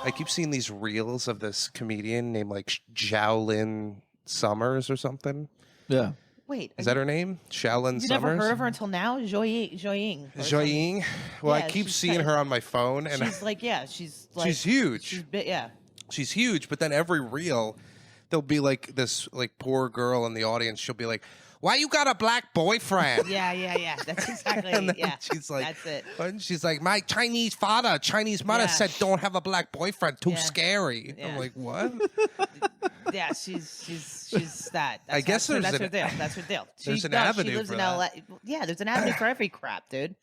I keep seeing these reels of this comedian named like Shaolin Summers or something. Yeah. Wait, Is that her name? Shaolin you Summers? never heard of her until now? Joying. Joying? Well, Yeah, I keep she's seeing kinda- her on my phone, and She's like, yeah, she's like, she's huge. She's huge, but then every reel, there'll be like this like poor girl in the audience. She'll be like, "Why you got a black boyfriend?" Yeah. That's exactly. And then Yeah, she's like, that's it. And she's like, "My Chinese father, Chinese mother Yeah. said don't have a black boyfriend. Too Yeah. scary." Yeah. I'm like, what? Yeah, she's that. That's I guess that's there's her an- deal. That's her deal. there's an She avenue lives for in that. LA. Yeah, there's an avenue for every crap, dude.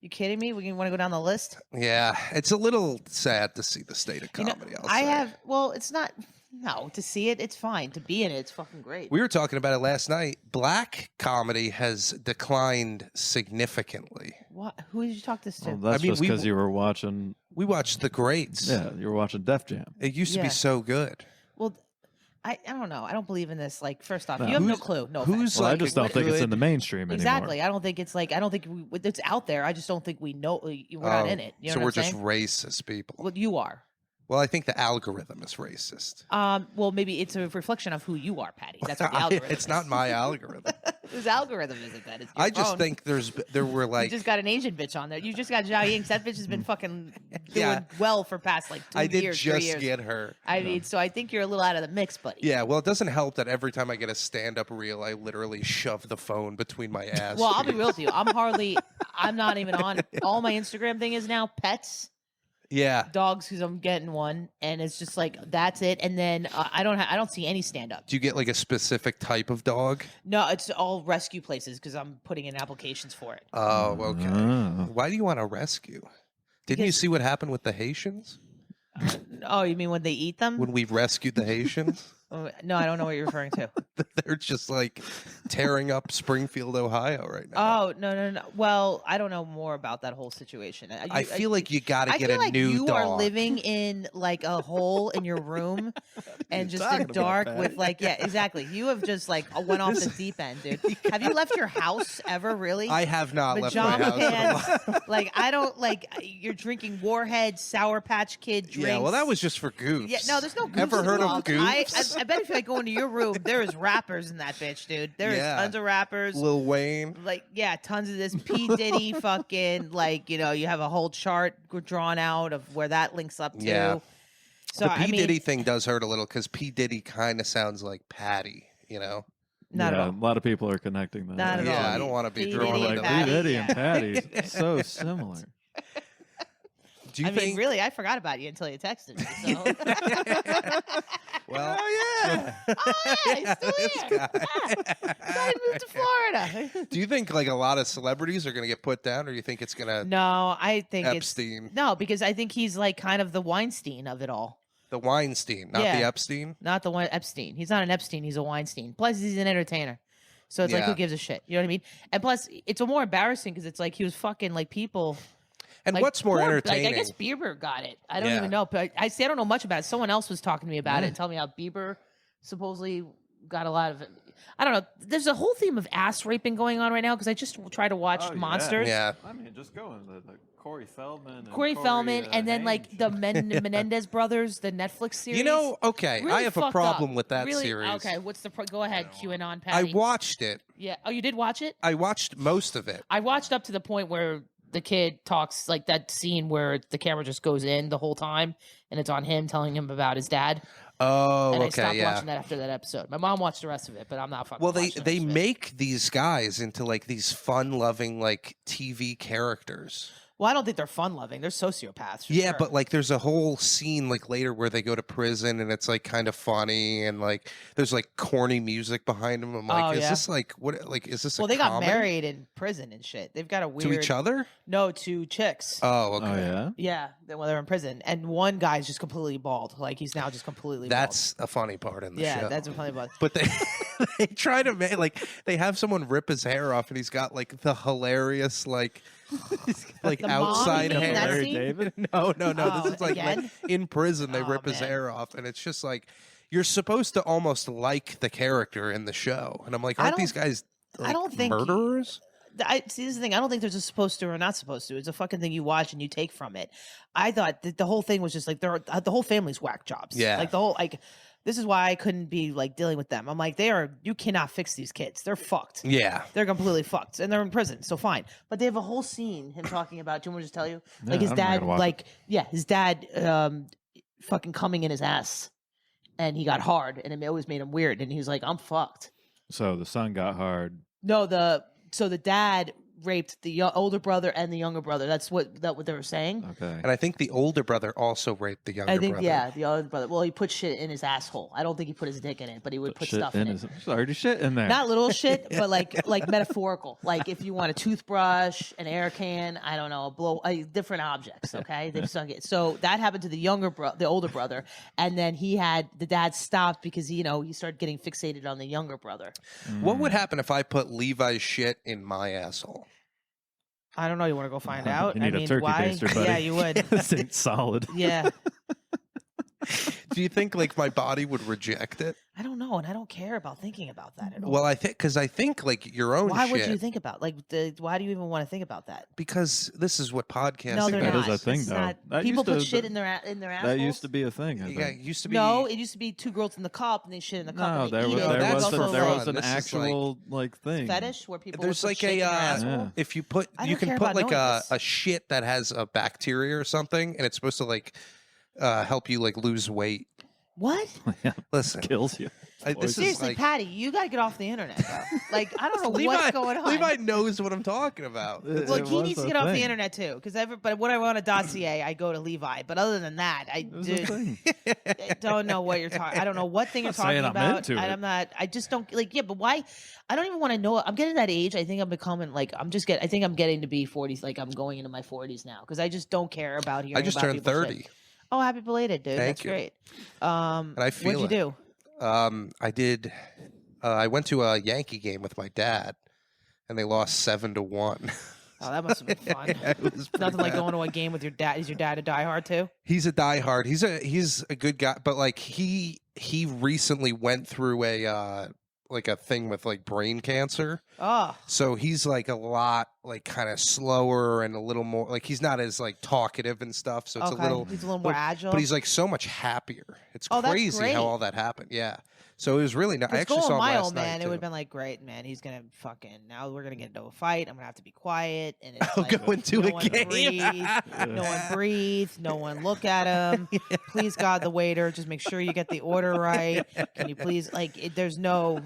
You kidding me? We want to go down the list. Yeah, it's a little sad to see the state of You know, comedy. I'll say. Well, it's not. No, to see it, it's fine. To be in it, it's fucking great. We were talking about it last night. Black comedy has declined significantly. What? Who did you talk this to? Well, that's I mean, just because you were watching. We watched the greats. Yeah, you were watching Def Jam. It used to Yeah. be so good. Well, I don't know. I don't believe in this. Like, first off, you have no clue. No, who's offense. Well, I like just don't think it's in the mainstream Exactly. anymore. I don't think it's like. I don't think it's out there. I just don't think we know. We're not in it. You know so what we're I'm just saying? racist people. Well, you are. Well, I think the algorithm is racist. Well, maybe it's a reflection of who you are, Patty. That's what the algorithm It's is. not my algorithm. Whose algorithm isn't that? It's your I just phone. think there were You like just got an Asian bitch on there. You just got Zhao Ying. That bitch has been fucking doing Yeah. well for past like 2 I did years, 3 just years. get her. I mean, so I think you're a little out of the mix, buddy. Yeah, well, it doesn't help that every time I get a stand-up reel, I literally shove the phone between my ass. Well, I'll be cheeks. real with you. I'm not even on. All my Instagram thing is now pets, Yeah, dogs, because I'm getting one, and it's just like that's it. And then I don't see any stand up. do you get like a specific type of dog? No, it's all rescue places because I'm putting in applications for it. Oh, okay. Oh. Why do you want to rescue? Didn't you Because- see what happened with the Haitians Oh, you mean when they eat them? when we rescued the Haitians? Oh, no, I don't know what you're referring to. They're just like tearing up Springfield, Ohio right now. Oh, no. Well, I don't know more about that whole situation. I feel like you got to I get feel a like new you dog. are living in like a hole in your room and just talking in about, dark Pat? with like, yeah, exactly. You have just like went off the deep end, dude. Have you left your house ever, really? I have not left my Pajama house. in a while. pants. Like, I don't like, you're drinking Warhead, Sour Patch Kid drinks. Yeah, well, that was just for goofs. Yeah, no, there's no goofs Ever heard of involved. goofs? I bet if I go into your room, there is rappers in that bitch, dude. There is Yeah. tons of rappers. Lil Wayne. Like, yeah, tons of this P. Diddy fucking, like, you know, you have a whole chart drawn out of where that links up to. Yeah. So, The P. I mean, Diddy thing does hurt a little because P. Diddy kind of sounds like Patty, you know? not yeah, at all. a lot of people are connecting that. Not at Yeah, all. I don't want to be P. drawn Diddy, Like into Patty, P. Diddy yeah. and Patty, so similar. Do you I mean, think? really, I forgot about you until you texted me. So. Well, yeah. Oh, yeah, he's still This here. guy. Yeah. I moved to Florida. Do you think like a lot of celebrities are going to get put down, or do you think it's going to No, I think Epstein? it's no, because I think he's like kind of the Weinstein of it all. The Weinstein, not Yeah. the Epstein? Not the one Epstein. He's not an Epstein. He's a Weinstein. Plus, he's an entertainer. So it's like, Yeah. who gives a shit? You know what I mean? And plus, it's a more embarrassing because it's like he was fucking like people. And Like, what's more poor- entertaining? Like, I guess Bieber got it. I don't Yeah. even know. But I see. I don't know much about it. Someone else was talking to me about it and telling me how Bieber supposedly got a lot of. I don't know. There's a whole theme of ass raping going on right now because I just tried to watch Oh, yeah. Monsters. Yeah. I mean, just go in the Corey Feldman. And Corey Feldman, and then like Haim. the Menendez brothers, the Netflix series. You know, okay, Really I have a fucked problem up. with that Really? series. Okay, what's the go ahead, QAnon I Patty. watched it. Yeah. Oh, you did watch it? I watched most of it. I watched up to the point where the kid talks like that scene where the camera just goes in the whole time and it's on him telling him about his dad. Oh, And I okay, stopped yeah. watching that after that episode. My mom watched the rest of it, but I'm not fucking Well, they watching the rest of it. make these guys into like these fun-loving like TV characters. Well, I don't think they're fun loving. They're sociopaths. for Yeah, sure. but like there's a whole scene like later where they go to prison and it's like kind of funny and like there's like corny music behind them. I'm like, Oh, is yeah. this like what? Like is this? Well, a they got comedy? married in prison and shit. They've got a weird to each other. No, to chicks. Oh, okay. Oh yeah. Yeah, when they're in prison, and one guy's just completely bald. Like he's now just completely. That's a funny part in the bald. show. Yeah, that's a funny part. But they try to make like they have someone rip his hair off and he's got like the hilarious like The mom, outside you mean, that hair. Larry scene? David. No, Oh, this is like again? in prison they Oh, rip his man. hair off and it's just like you're supposed to almost like the character in the show and I'm like, I aren't don't- these guys I like, don't think- murderers? see, this is the thing. I don't think there's a supposed to or not supposed to. It's a fucking thing you watch and you take from it. I thought that the whole thing was just like the whole family's whack jobs. Yeah. Like the whole like. This is why I couldn't be like dealing with them. I'm like, you cannot fix these kids. They're fucked. Yeah. They're completely fucked. And they're in prison. So fine. But they have a whole scene, him talking about, do you want me to just tell you? Like his dad, his dad fucking coming in his ass. And he got hard. And it always made him weird. And he was like, I'm fucked. So the son got hard. No, so the dad raped the older brother and the younger brother. That's what they were saying. Okay. And I think the older brother also raped the younger brother. Yeah, the older brother. Well, he put shit in his asshole. I don't think he put his dick in it, but he would put stuff in it. There's already shit in there. Not little shit, but like metaphorical. Like if you want a toothbrush, an air can, I don't know, different objects. Okay, they sunk it. So that happened to the older brother, and then the dad stopped because he started getting fixated on the younger brother. What would happen if I put Levi's shit in my asshole? I don't know. You want to go find out? You need a turkey baster, buddy. Yeah, you would. This ain't solid. Yeah. Do you think like my body would reject it? I don't know, and I don't care about thinking about that at all. Well, I think like your own. Why shit, would you think about why do you even want to think about that? Because this is what podcasting. No, they're that not. is a thing, It's though. not- people put shit in their assholes. That used to be a thing. I Yeah, think. it used to be. No, it used to be two girls in the cup and they shit in the cup. No, and they there eat was it. there That's was also there was fun. an This is actual like thing. fetish where people There's would like put shit in their asshole. Yeah. if you put I you don't can care put about like knowing this. a shit that has a bacteria or something, and it's supposed to like help you like lose weight. What? Yeah, Listen, kills you. this is Seriously, like, Patty, you got to get off the internet, bro. Like, I don't know Levi, what's going on. Levi knows what I'm talking about. Look, he was needs to a get off the thing. internet too, but when I want a .ca, I go to Levi. But other than that, It was a thing. I don't know what you're talking. I don't know what thing you're I'm talking saying I'm about. into And it. I'm not. I just don't like. Yeah, but why? I don't even want to know. I'm getting that age. I think I'm becoming like. I think I'm getting to be 40s. Like I'm going into my 40s now because I just don't care about hearing. I just about turned people's 30. shit. Oh, happy belated, dude. Thank That's you. great. And I feel what'd you do? I did. I went to a Yankee game with my dad, and they lost 7-1. Oh, that must have been fun. It was pretty Nothing like bad. going to a game with your dad. Is your dad a diehard too? He's a diehard. He's a good guy, but like he recently went through a thing with like brain cancer. Oh, So he's like a lot like kind of slower and a little more like he's not as like talkative and stuff. So it's okay. a little He's a little more agile. but he's like so much happier. It's Oh, that's crazy great. how all that happened. Yeah. So it was really nice. I Because actually going saw him my last old night, man, it too. would have been like, great, man. He's gonna now we're gonna get into a fight. I'm gonna have to be quiet, and it's I'll like, go into no a one game. breathe, no one breathe, no one look at him. Please, God, the waiter, just make sure you get the order right. Can you please, there's none.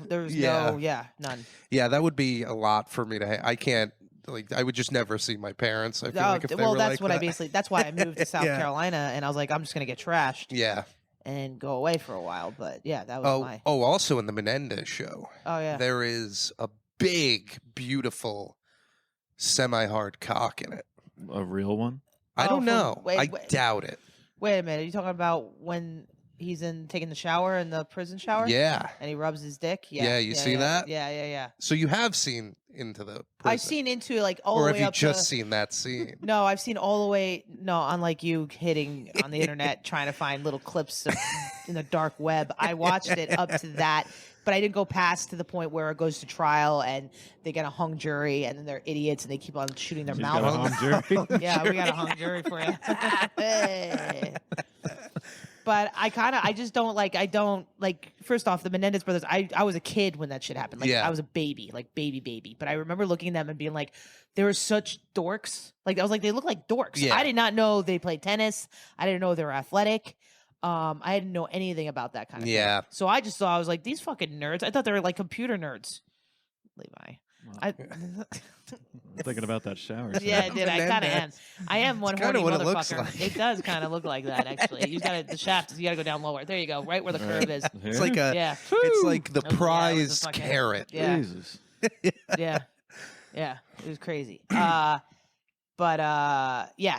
Yeah, that would be a lot for me to. I can't. Like, I would just never see my parents. I feel like if they were that's like what that. that's why I moved to South Yeah. Carolina, and I was like, I'm just gonna get trashed Yeah. and go away for a while. But yeah, that was my. Also in the Menendez show, Oh yeah. there is a big, beautiful, semi-hard cock in it. A real one. I don't know. wait, I wait. doubt it. Wait a minute. Are you talking about when he's taking the shower in the prison shower? Yeah. And he rubs his dick? Yeah. Yeah, you see that? Yeah. So you have seen into the prison. I've seen into like all or the have way you up just to... seen that scene? No, I've seen all the way. No, unlike you hitting on the internet trying to find little clips in the dark web. I watched it up to that, but I didn't go past to the point where it goes to trial and they get a hung jury and then they're idiots and they keep on shooting their He's mouth. got a hung jury. Yeah, we got a hung jury for you. Hey. But I just don't like, first off, the Menendez brothers, I was a kid when that shit happened. Like, Yeah. I was a baby, like baby. But I remember looking at them and being like, they were such dorks. Like, I was like, they look like dorks. Yeah. I did not know they played tennis. I didn't know they were athletic. I didn't know anything about that kind of Yeah. thing. So I just thought, I was like, these fucking nerds. I thought they were like computer nerds. Levi. I'm thinking about that shower. Yeah, dude, I kind of am. I am one kinda horny what it motherfucker. looks like. It does kind of look like that, actually. You got the shaft. You got to go down lower. There you go, right where the curve is. It's like a. Yeah, It's like the Oh, yeah, it was a prized fucking- carrot. Yeah, Jesus. yeah. It was crazy. Yeah.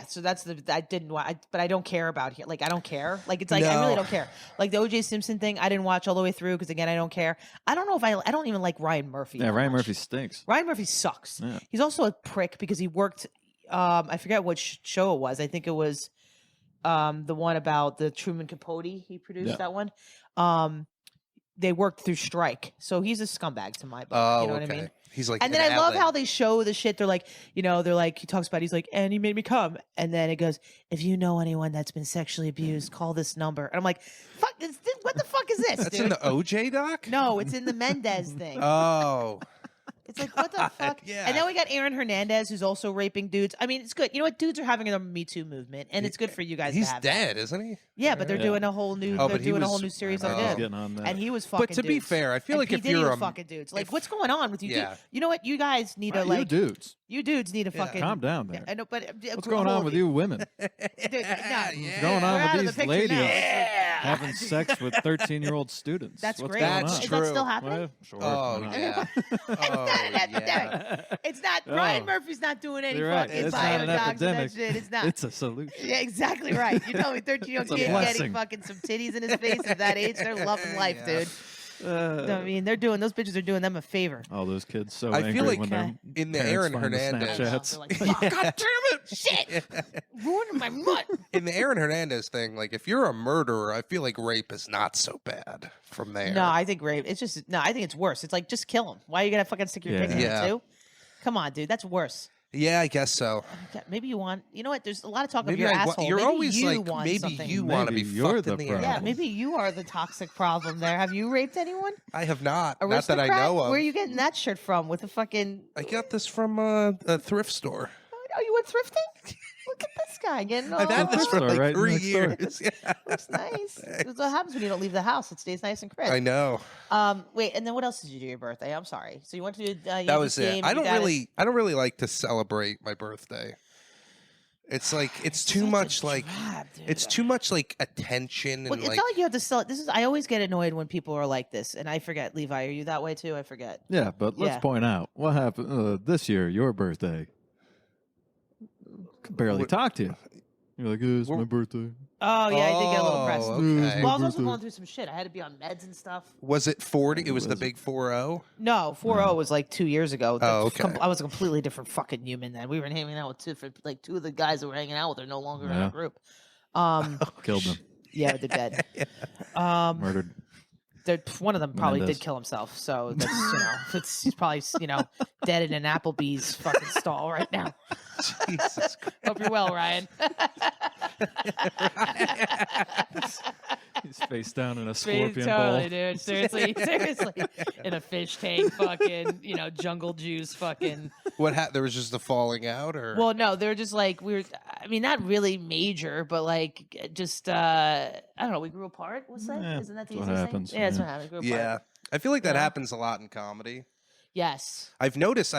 So that's I didn't watch, but I don't care about here. Like, I don't care. Like, it's like I really No. don't care. Like the O.J. Simpson thing, I didn't watch all the way through because again, I don't care. I don't know if I don't even like Ryan Murphy. Yeah, that Ryan much. Murphy stinks. Ryan Murphy sucks. Yeah. He's also a prick because he worked. I forget which show it was. I think it was the one about the Truman Capote. He produced Yeah. that one. they worked through strike. So he's a scumbag to my book. Oh, you know okay. what I mean? He's like, And then I love how they show the shit. They're like, he talks about, he's like, and he made me come. And then it goes, if you know anyone that's been sexually abused, call this number. And I'm like, fuck, what the fuck is this, That's dude? in the OJ doc? No, it's in the Mendez thing. Oh. It's like, what the fuck? Yeah. And then we got Aaron Hernandez, who's also raping dudes. I mean, it's good. You know what? Dudes are having a Me Too movement, and it's good for you guys He's to have dead, that. isn't he? Yeah, but they're doing a whole new. Oh, they're but he doing a whole was- new series I on know. He's him. getting on that. And he was fucking. But to be dudes. fair, I feel And like P. if Diddy you're was a fucking dudes, like what's going on with you? Yeah. Dude? You know what? You guys need to Right, like. you dudes. You dudes need to fucking Calm down there. I know, but What's going on with you women? Dude, What's going on We're out of with the these picture ladies now. having sex with 13-year-old students? That's What's great. going That's on? Is true. that still happening? Well, sure. Oh, why not? yeah. Oh, yeah. It's not. Ryan Murphy's not doing any You're right. fucking It's not an biodocs and that epidemic. shit. It's not. It's a solution. Yeah, exactly right. You tell me 13-year-old It's a kid getting blessing. fucking some titties in his face at that age, they're loving life, Yeah. dude. I mean, those bitches are doing them a favor. All those kids so I angry feel like when their in the parents Aaron find the Hernandez- Snapchats. They're like, fuck, God damn it, shit, ruining my mutt. In the Aaron Hernandez thing, like if you're a murderer, I feel like rape is not so bad from there. No, I think rape. It's just I think it's worse. It's like just kill him. Why are you gonna fucking stick your dick in Yeah. it too? Come on, dude, that's worse. Yeah, I guess so. Yeah, maybe you want. You know what? There's a lot of talk of Maybe your I wa- asshole. you're maybe always you like, want maybe something. you want to be Maybe you're fucked the in the problem. Yeah, ass. maybe you are the toxic problem there. Have you raped anyone? I have not. Not that I Aristocrat? know of. Where are you getting that shirt from? With a fucking. I got this from a thrift store. Oh, you went thrifting? Look at this guy getting all. I've had this for store like right 3 next door. years. Yeah. Looks nice. That's what happens when you don't leave the house. It stays nice and crisp. I know. Wait, and then what else did you do your birthday? I'm sorry. So you went to That was it. I don't really like to celebrate my birthday. It's like it's too much like it's too much like attention Well, and it's like not like you have to sell it. This is. I always get annoyed when people are like this, and I forget. Levi, are you that way too? I forget. Yeah, but let's Yeah. point out what happened this year, your birthday. Could barely What- talk to you. You're like, it's my birthday. Oh yeah, I did get a little pressed. Oh, Yeah, okay. Well, I was also birthday. going through some shit. I had to be on meds and stuff. Was it 40? It was the Was it? big 4-0. No, 4-0 was like 2 years ago. Oh, That's okay. I was a completely different fucking human then. We were hanging out with two of the guys that were hanging out with are no longer in Yeah. our group. Killed them. Yeah, they're dead. Murdered. One of them probably Menendez. did kill himself. So that's he's probably dead in an Applebee's fucking stall right now. Jesus Christ. Hope you're well, Ryan. He's face down in a scorpion Totally, bowl. dude. Seriously, in a fish tank, fucking, jungle juice, fucking. What happened? There was just a falling out, or Well, no, they were just like I mean, not really major, but like just I don't know. We grew apart. What's that? Yeah, Isn't that the that's what easiest happens, thing? Yeah, that's yeah. what happens. We grew yeah. apart. I feel like that Yeah. happens a lot in comedy. Yes. I've noticed.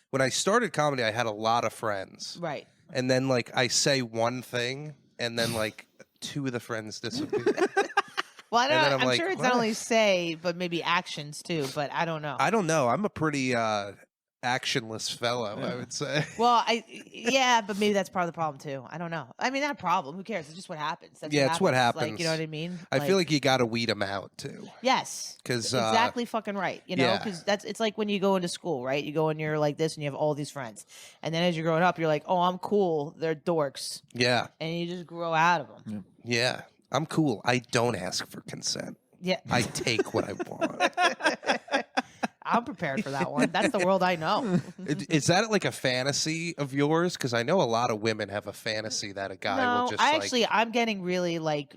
When I started comedy, I had a lot of friends, Right. and then like I say one thing, and then like two of the friends disappear. Well, I And then don't. I'm I'm like, sure it's what? not only say, but maybe actions too. But I don't know. I don't know. I'm a pretty actionless fellow, I would say. Well, yeah, but maybe that's part of the problem too. I don't know. I mean, not a problem. Who cares? It's just what happens. That's Yeah, it's what Like, happens. you know what I mean? I feel like you got to weed them out too. yes, 'Cause, exactly fucking right. yeah. Because it's like when you go into school, right? You go and you're like this, and you have all these friends, and then as you're growing up, you're like, oh, I'm cool. They're dorks, Yeah, and you just grow out of them. yeah. I'm cool. I don't ask for consent. Yeah, I take what I want. I'm prepared for that one. That's the world I know. Is that like a fantasy of yours? Because I know a lot of women have a fantasy that a guy No, will just I like. actually, I'm getting really like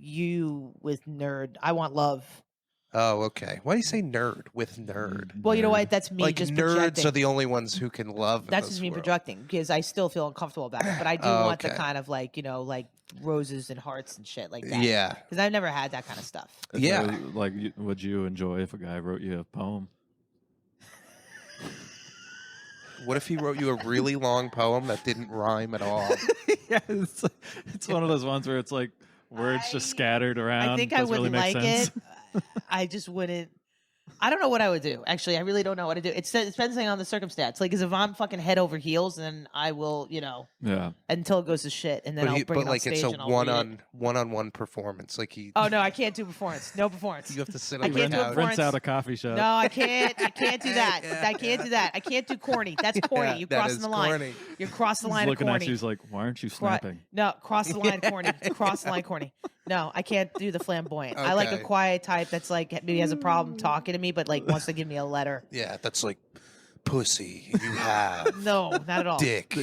you with nerd. I want love. Oh, okay. Why do you say nerd with nerd? Well, you know what? That's me Like just nerds projecting. are the only ones who can love. in That's this just me world. projecting because I still feel uncomfortable about it. But I do Oh, want the okay. kind of like roses and hearts and shit like that. Yeah. because I've never had that kind of stuff. Yeah. Like, would you enjoy if a guy wrote you a poem? What if he wrote you a really long poem that didn't rhyme at all? Yeah, it's one of those ones where it's like words just scattered around. I think I doesn't would really make like sense. it. I just wouldn't. I don't know what I would do. Actually, I really don't know what to do. It depends on the circumstance. Like, if I'm fucking head over heels, then I will, Yeah. until it goes to shit, and then I'll bring it on like stage it's a and I'll read it. one-on-one performance. Like Oh no, I can't do performance. No performance. you have to sit I on the can't do a couch. performance. Rents out a coffee shop. No, I can't. I can't do that. I can't do that. I can't do corny. That's corny. Yeah, You're that crossing is the line. corny. You're crossing the He's line of looking corny. at you. He's like, why aren't you Cro- snapping? No, cross the line corny. Cross the line corny. No, I can't do the flamboyant. I like a Okay. quiet type that's like maybe has a problem talking to me, but like wants to give me a letter. Yeah, that's like pussy. You have No, not at all. dick.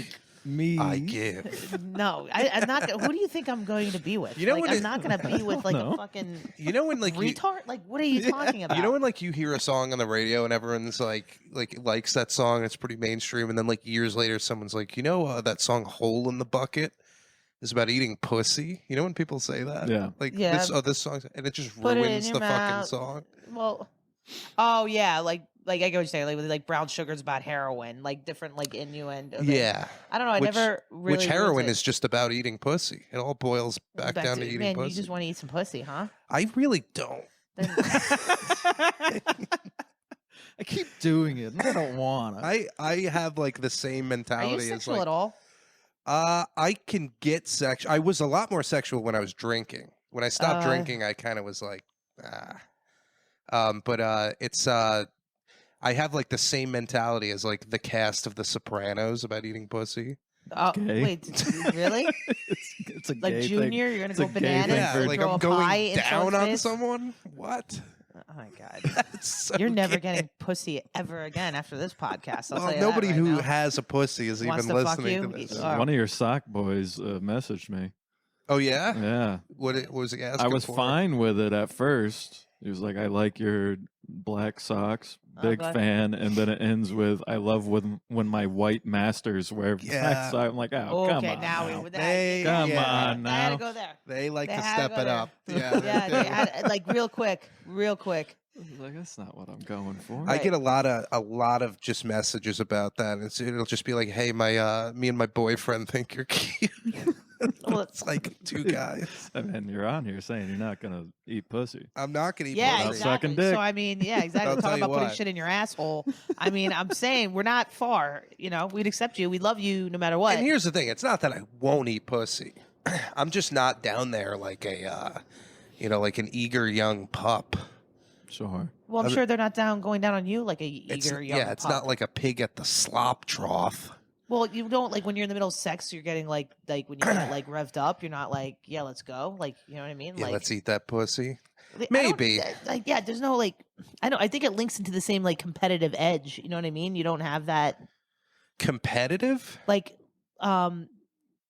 Me. I give. No, I'm not. Who do you think I'm going to be with? You know like, what I'm it- not going to be with like know. a fucking You know when like you, retard. Like, what are you talking about? you know when like you hear a song on the radio and everyone's like likes that song, it's pretty mainstream, and then like years later someone's like, that song "Hole in the Bucket" is about eating pussy. You know when people say that? Yeah. Like Yeah. this song, and it just Put it in ruins your the fucking mouth. song. Well, oh yeah, like I get what you're saying. Like with like brown sugar's about heroin, like different like innuendo. things. Yeah. I don't know. I never really. Which looked heroin at- is just I eating pussy. It all boils back down to eating man, pussy. you just want to eat some pussy, huh? I really don't. Then, I keep doing it. And I don't want to. I have like the same are mentality you as sexual like at all? I can get sexual. I was a lot more sexual when I was drinking. When I stopped drinking, I kind of was like, but it's I have like the same mentality as like the cast of The Sopranos about eating pussy. Oh, gay. wait, really? It's a Like gay Junior, thing. you're gonna It's a go gay bananas? thing Yeah, for- like throw I'm a pie going in down someone's on face? someone. What? Oh my god, That's so you're never gay. getting pussy ever again after this podcast. I'll Well, tell you nobody that right who now. has a pussy is Wants even to fuck listening you? to this. Oh. One of your sock boys messaged me. Oh yeah, Yeah. what was he asking? I was for? fine with it at first. He was like, I like your black socks. Big Okay. fan. And then it ends with, I love when my white masters wear Yeah. black socks. I'm like, oh, come Okay, on. now now. we They- Come yeah. on I had to now. go there. They like They to had to step go it there. up. Yeah, Yeah, they they had, like real quick. I was like, that's not what I'm going for. I get a lot of just messages about that. It'll just be like, "Hey, me and my boyfriend think you're cute." Well, It's like two guys. And you're on here saying you're not going to eat pussy. I'm not gonna eat Yeah, pussy. Without sucking exactly. dick. So I mean, yeah, exactly. I'll We're tell talking you about putting what. shit in your asshole. I mean, I'm saying we're not far. You know, we'd accept you. We love you no matter what. And here's the thing: it's not that I won't eat pussy. I'm just not down there like a, like an eager young pup. Sure. Well, I'm sure they're not going down on you like a It's eager young yeah, it's pup. not like a pig at the slop trough. Well, you don't like when you're in the middle of sex. You're getting like when you get like revved up. You're not like, yeah, let's go. Like, you know what I mean? Yeah, like, let's eat that pussy. I don't- maybe. Like, yeah, there's no like. I think it links into the same like competitive edge. You know what I mean? You don't have that Competitive? like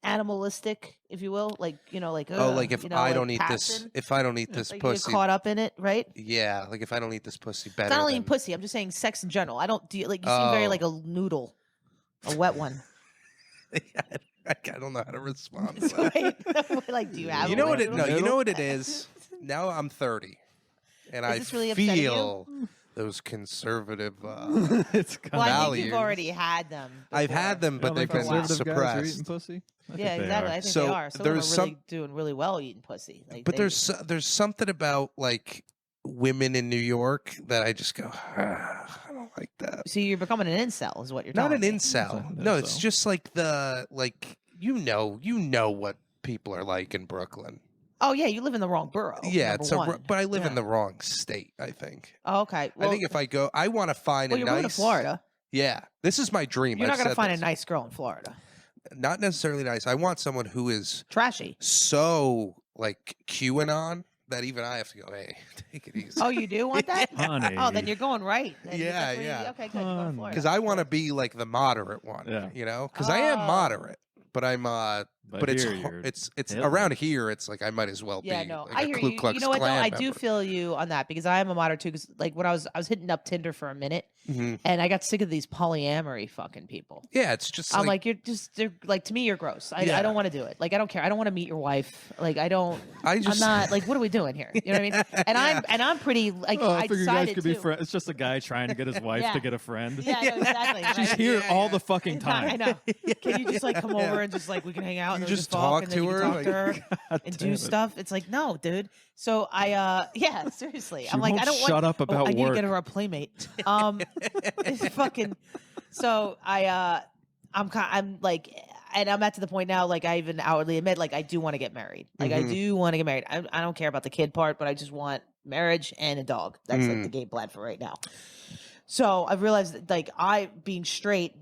animalistic, if you will. Like like Like if I don't eat passion. this, if I don't eat this Like you get pussy, caught up in it, right? yeah, like if I don't eat this pussy It's better. not only in than- pussy. I'm just saying sex in general. I don't do like you seem very Oh. like a noodle, a wet one. I don't know how to respond to that. Wait, like, do you have? You a know wet what it? No, noodle? you know what it is. Now I'm 30, and I this really upsetting you? feel those conservative. It's kind Well, I think values. you've already had them. I've before. had them, but they've been conservative guys are eating suppressed. pussy? I think Yeah, they exactly. are. I think So they are. Some there's of them are really doing really well eating pussy. Like, But they- there's something about like women in New York that I just go, I don't like that. so you're becoming an incel, is what you're Not telling an me. incel. It's an No, it's incel. just like you know what people are like in Brooklyn. Oh yeah, you live in the wrong borough. Yeah, number it's one. but I live in Yeah. the wrong state. I think. Oh, okay. Well, I think if I go, I want to find well, a you're nice. moving to Florida. Yeah, this is my dream. You're not I've going to said find this. a nice girl in Florida. Not necessarily nice. I want someone who is Trashy. so like QAnon that even I have to go, hey, take it easy. Oh, you do want that? Honey. Oh, then you're going right. Then Yeah, that's where yeah. Okay, good. You're going to Honey. Florida. Because I want to be like the moderate one. Yeah. You know, because I am Oh. moderate, but I'm but it's here har- you're it's Hitler. around here. It's like I might as well Yeah, be no, like I a hear Ku you. Klux You know what though? Klan I do member. feel you on that because I am a moderate too. Because like when I was hitting up Tinder for a minute, Mhm. and I got sick of these polyamory fucking people. Yeah, it's just I'm like, they're like to me you're gross. I Yeah. don't want to do it. Like I don't care. I don't want to meet your wife. Like I'm just not like what are we doing here? You know what I mean? And Yeah. I'm pretty like Oh, I I figure you guys decided could to. be friends. It's just a guy trying to get his wife Yeah. to get a friend. Yeah, no, exactly. She's right? here Yeah, all yeah. the fucking I time. know. Can you just like come Yeah. over and just like we can hang out and You then just talk talk and then to you can her? talk to her God and damn do it. stuff? It's like no, dude. So I yeah, seriously. She I'm like I won't don't shut want up about I need to work. get her a playmate. It's fucking. So I'm like, and I'm at to the point now. Like I even outwardly admit, like I do want to get married. Like I Mhm. do want to get married. I don't care about the kid part, but I just want marriage and a dog. That's like the game plan for right now. So I realized that, like, I being straight,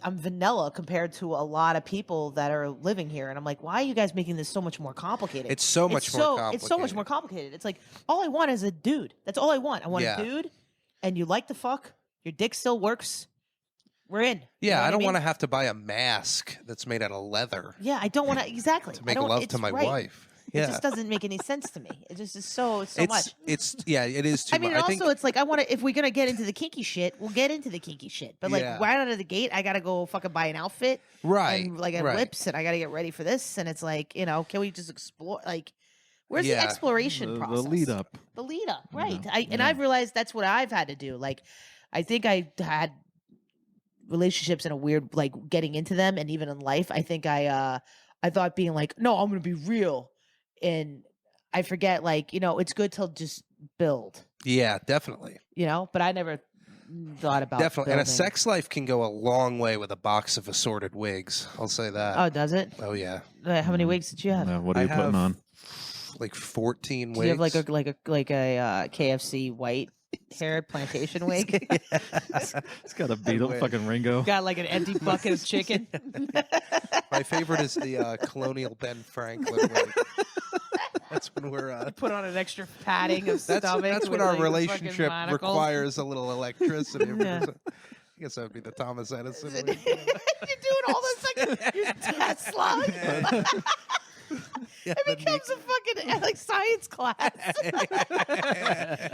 I'm vanilla compared to a lot of people that are living here, and I'm like, why are you guys making this so much more complicated? It's so much more complicated. It's so much more complicated. It's like all I want is a dude. That's all I want. I want Yeah. a dude, and you like the fuck. Your dick still works. We're in. You Yeah, know what I don't mean? want to have to buy a mask that's made out of leather Yeah, I don't want to exactly to make I don't, love it's to my right. wife. It Yeah, just doesn't make any sense to me. It just is so much. It is too I mean, much. and also, it's like I want to. If we're gonna get into the kinky shit, we'll get into the kinky shit. But like Yeah. right out of the gate, I gotta go fucking buy an outfit, right, and like a right. lips, and I gotta get ready for this. And it's like, you know, can we just explore? Like, where's the Yeah. exploration The process? lead up. The lead up, You right? know, And I've realized that's what I've had to do. Like, I think I had relationships in a weird, like, getting into them, and even in life, I think I thought being like, no, I'm gonna be real, and I forget, like, you know, it's good to just build, Yeah, definitely. you know, but I never thought about Definitely. And a building. sex life can go a long way with a box of assorted wigs. I'll say that. Oh, does it? Oh, yeah. How many wigs did you have? No, what are you I putting have on? Like 14 Do wigs. you have like a KFC white hair plantation wig? It's got a Beetle, wish. fucking Ringo. Got like an empty bucket of chicken. My favorite is the Colonial Ben Franklin wig. That's when we're... Put on an extra padding of That's stomach. when with, our like, relationship fucking monocles. requires a little electricity. Yeah. I guess that would be the Thomas Edison. You're wig. doing all this like your Tesla. Yeah, It the becomes a fucking like science class.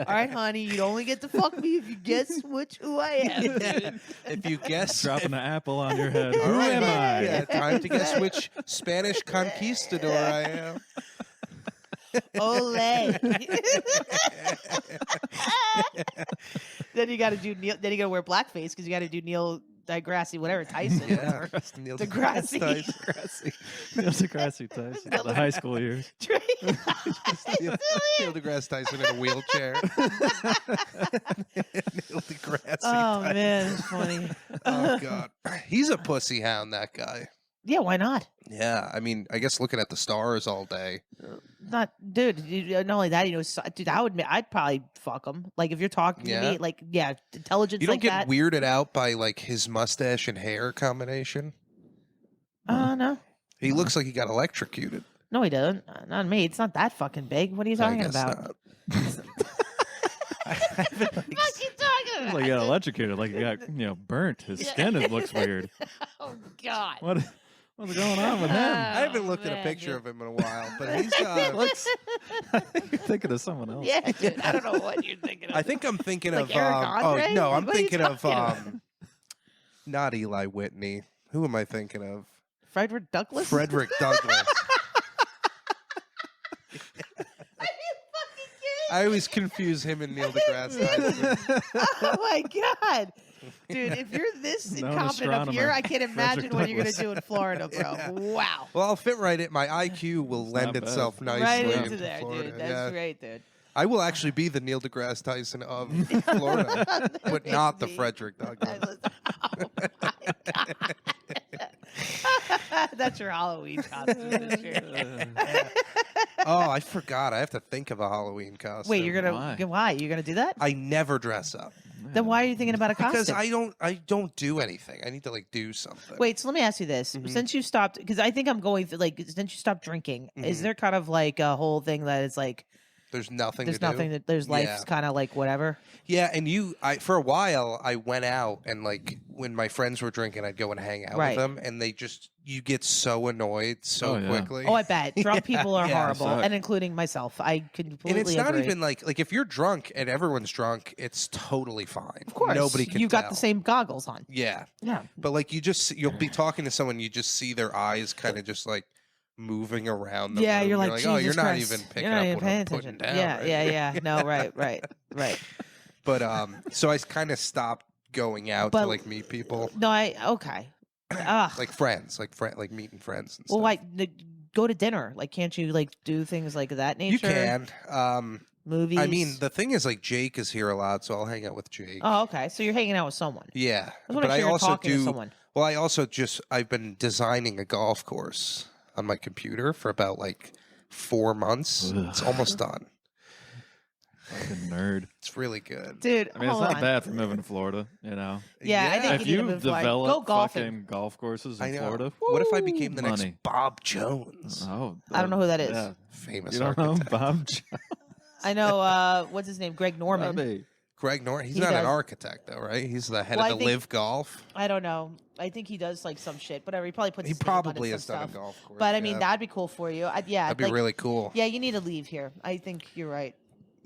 All right, honey, you'd only get to fuck me if you guess who I am. Dude. If you guess... Dropping an apple on your head. All Who right, am I? yeah, time to guess which Spanish conquistador I am. Ole. Then you got to do Neil. Then you got to wear blackface because you got to do Neil deGrasse, whatever Tyson. Yeah. Neil deGrasse. Tyson. Neil deGrasse Tyson. The high school years. Neil deGrasse Tyson in a wheelchair. Neil deGrasse Oh Tyson. man, it's funny. Oh god, he's a pussy hound. That guy. Yeah, why not? Yeah, I mean, I guess looking at the stars all day. Not, dude. Not only that, you know, dude. I'd probably fuck him. Like if you're talking to me, like, yeah, intelligence. You don't like get that. weirded out by like his mustache and hair combination. No, He looks like he got electrocuted. no, he doesn't. Not me. It's not that fucking big. What are you I talking guess about? not. What are you talking about? Like he got electrocuted. Like he got, burnt. His skin looks weird. Oh God. What's going on with him? I haven't looked at a man, picture dude. of him in a while, but he's. Looks. I think you're thinking of someone else. Yeah, dude. I don't know what you're thinking of. I think I'm thinking Like of. Eric Andre? Oh no, I'm What are you thinking of. talking about? Not Eli Whitney. Who am I thinking of? Frederick Douglass. Frederick Douglass. Are you fucking kidding? I always confuse him and Neil deGrasse Tyson. Oh my God. Dude, if you're this Known incompetent up here, astronomer, I can't imagine Frederick what you're going to Douglass. do in Florida, bro. Yeah. Wow. Well, I'll fit right in. My IQ will It's lend not bad. itself nicely Right into into there, Florida. dude. That's yeah. great, dude. I will actually be the Neil deGrasse Tyson of Florida, but not the Maybe. Frederick Douglass. Oh my God. That's your Halloween costume this year. Oh, I forgot. I have to think of a Halloween costume. Wait, you're gonna Why? why? You're gonna do that? I never dress up Then why are you thinking about a costume? because I don't do anything. I need to like do something. Wait, so let me ask you this: Mhm. since you stopped, because I think I'm going through, like, since you stopped drinking, is Mhm. there kind of like a whole thing that is like There's nothing. there's to nothing do. that there's life's Yeah. kind of like whatever? Yeah, and I for a while I went out and like when my friends were drinking, I'd go and hang out Right. with them, and you get so annoyed so Oh, yeah. quickly. Oh, I bet drunk people are Yeah, horrible, suck. and including myself. I completely and it's not agree. even like if you're drunk and everyone's drunk, it's totally fine. Of course, nobody can. you got tell. the same goggles on. Yeah, Yeah, but like you'll be talking to someone, you just see their eyes kind of just like moving around. The yeah. room. You're like, oh, Jesus you're not Christ. even picking You're not up even what paying I'm putting attention. down. Yeah, right? yeah. No, right. But so I kind of stopped going out But- to like meet people, No, okay. Ugh. like friends, like meeting friends. And Well, stuff. why go to dinner? Like, can't you like do things like that nature? You can. Movies. I mean, the thing is, like, Jake is here a lot, so I'll hang out with Jake. Oh, okay. So you're hanging out with someone. Yeah, I want to but make sure I you're also talking to do. someone. Well, I also I've been designing a golf course on my computer for about like 4 months. Ugh. It's almost done. Fucking nerd. It's really good. Dude, I mean, it's hold not on. bad for moving to Florida, you know. Yeah, I think If you need you to move to Florida. Go develop golfing. fucking golf courses I in know. Florida, What if I woo, became the money. next Bob Jones? Oh, I don't know who that is. Yeah. Famous You don't know architect. Bob Jones? I know, what's his name? Greg Norman. Bobby. Greg Norton. He's He not an does. architect though, right? He's the head Well, I of the think- Live Golf. I don't know. I think he does like some shit. Whatever. He probably puts. He his name on it, probably some has done a stuff. golf course. But I mean, yeah. that'd be cool for you. Yeah, That'd be like, really cool. Yeah, you need to leave here. I think you're right.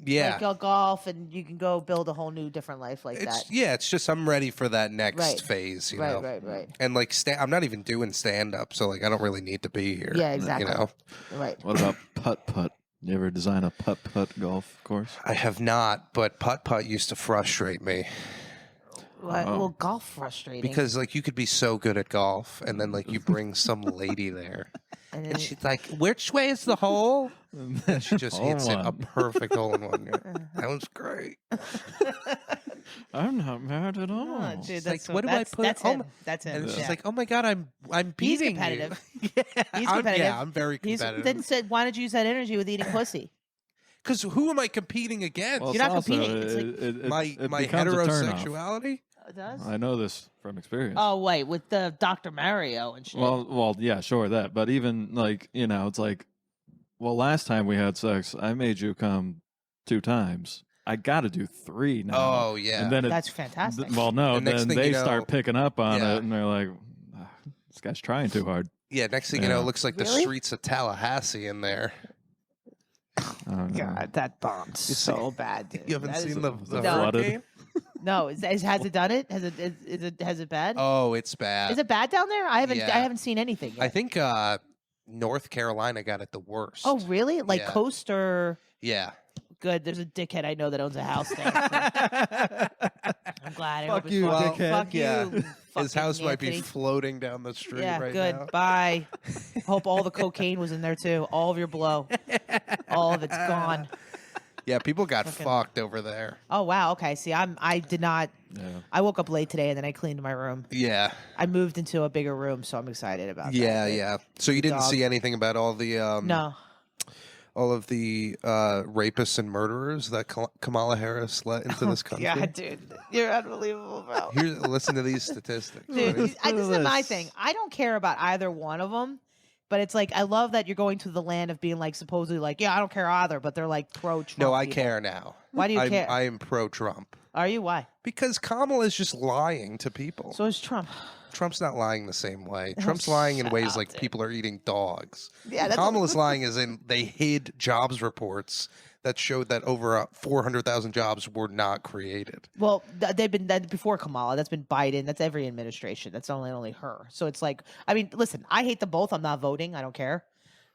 Yeah. Like, go golf, and you can go build a whole new, different life like It's that. yeah, it's just I'm ready for that next Right. phase, you Right, know. right. And like I'm not even doing stand up, so like I don't really need to be here. Yeah, exactly. You know. Right. What about putt? You ever design a putt golf course? I have not, but putt used to frustrate me Well, golf frustrating. because like you could be so good at golf and then like you bring some lady there and then, and she's like, "Which way is the hole?" And she just Hole hits it a one. perfect hole in one. That was great. I'm not mad at all. oh, dude, It's that's like, what do I that's, put- That's oh him. my- That's him. And it's yeah. just like, "Oh my god, I'm He's beating competitive. you." Yeah, He's I'm- competitive. Yeah, I'm very He's, competitive. then said, why don't you use that energy with eating pussy? Because who am I competing against? Well, You're it's not also- competing. It's like- it my becomes a turnoff. heterosexuality. It does? I know this from experience. Oh wait, with the Dr. Mario and shit. Well, yeah, sure that. But even like it's like, well, last time we had sex, I made you come 2 times. I got to do 3 now. Oh yeah. and then That's fantastic. well, no, The next then thing they you know- start picking up on Yeah. it, and they're like, "Ah, this guy's trying too hard. Yeah, next thing you know, Yeah. it looks like the Really? streets of Tallahassee in there. I don't know. God, that bombed so bad. Dude. You haven't That is- seen the No. hurricane? No, has it done it? Has it bad? Oh, it's bad. Is it bad down there? I Yeah. haven't seen anything yet. I think North Carolina got it the worst. Oh, really? Like Yeah. coast or yeah. good? There's a dickhead I know that owns a house there. I'm glad. I Fuck hope you, it's fun. dickhead. Fuck Yeah. you. His fucking house might be Anthony. floating down the street Yeah, right good. now. Bye. Hope all the cocaine was in there too. All of your blow. All of it's gone. Yeah, people got Fucking- fucked over there. Oh wow. Okay. See, I did not. Yeah. I woke up late today and then I cleaned my room. Yeah. I moved into a bigger room, so I'm excited about that. Yeah, yeah. So you didn't dog. see anything about all the No. all of the rapists and murderers that Kamala Harris let into this country? God, dude, you're unbelievable, bro. Here, listen to these statistics. Dude, Ready? this is my thing. I don't care about either one of them, but it's like I love that you're going to the land of being like supposedly like, yeah, I don't care either, but they're like pro Trump. No, I people. care now. Why do you care? I am pro-Trump. Are you? Why? Because Kamala is just lying to people. So is Trump. Trump's not lying the same way. Oh, Trump's lying in shut ways up, like dude. people are eating dogs. Yeah, that's Kamala's lying as in they hid jobs reports that showed that over 400,000 jobs were not created. Well, they've been that before Kamala. That's been Biden. That's every administration. That's only her. So it's like, I mean, listen, I hate them both. I'm not voting. I don't care.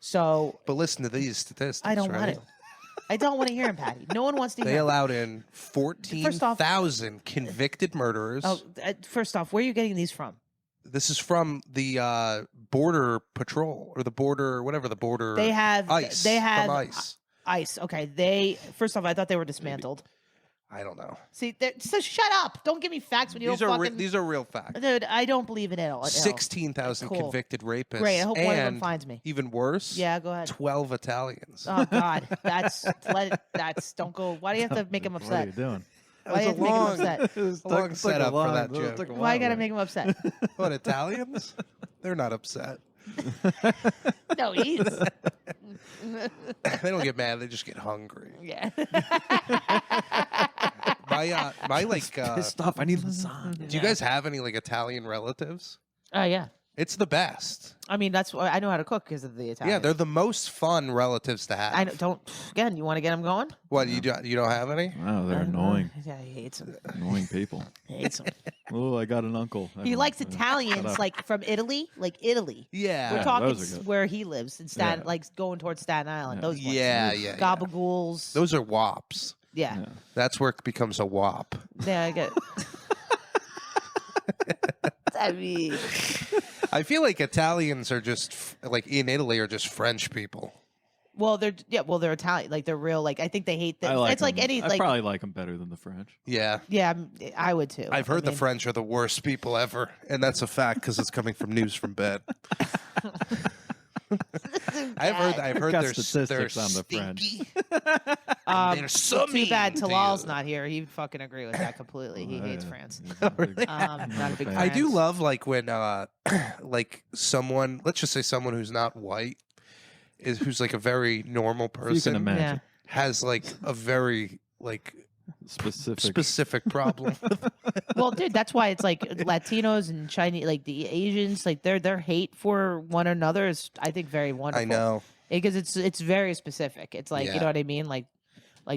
So But listen to these statistics. I don't right? want to. I don't want to hear him, Patty. No one wants to They hear him. allowed in 14,000 convicted murderers. Oh, first off, where are you getting these from? This is from the Border Patrol or the border, whatever the border. They have ICE. They have from ICE. ICE. Okay, they first off, I thought they were dismantled. I don't know. See, so shut up! Don't give me facts when you These don't are fucking. these are real facts. Dude, I don't believe in it all. 16,000 Cool. convicted rapists. Great. I hope one of them and finds me. even worse. Yeah, go ahead. 12 Italians. Oh God, that's don't go. Why do you have to make him What are you upset? doing? Why do you have to make him upset? It's long setup for that joke. Why you gotta make him upset? What, Italians? They're not upset. No, he is. They don't get mad. They just get hungry. Yeah. My like. pissed off. I need lasagna. Do you guys have any like Italian relatives? Oh yeah. It's the best. I mean, that's why I know how to cook because of the Italian. Yeah, they're the most fun relatives to have. I know, don't again. You want to get him going? What you don't have any? Wow, they're annoying. Yeah, he hates him. Annoying people. He hates him. Oh, I got an uncle. He likes Shut Italians up. like from Italy, like Italy. Yeah. We're Yeah, talking those are good. where he lives in Staten, Yeah. like going towards Staten Island. Yeah. Those ones. Yeah. Gabagools. Those are wops. Yeah. Yeah. That's where it becomes a wop. Yeah, I get it. I mean, I feel like Italians are just like in Italy are just French people. well, they're Italian. Like they're real. Like I think they hate them. I like It's like them. any I like probably like them better than the French. Yeah. yeah, I would too. I've heard I the mean, French are the worst people ever, and that's a fact because it's coming from news from bed. I've heard Got they're statistics on the French. stinky. They're so too bad mean to Talal's you. not here. He'd fucking agree with that completely. He hates France. Not a big Not a big fan. I do France. love like when like someone, let's just say someone who's not white, who's like a very normal You can person, imagine. has like a very like Specific. problem. Well, dude, that's why it's like Latinos and Chinese, like the Asians, like their hate for one another is, I think, very wonderful. I know. Because it's very specific. It's like, Yeah. you know what I mean? Like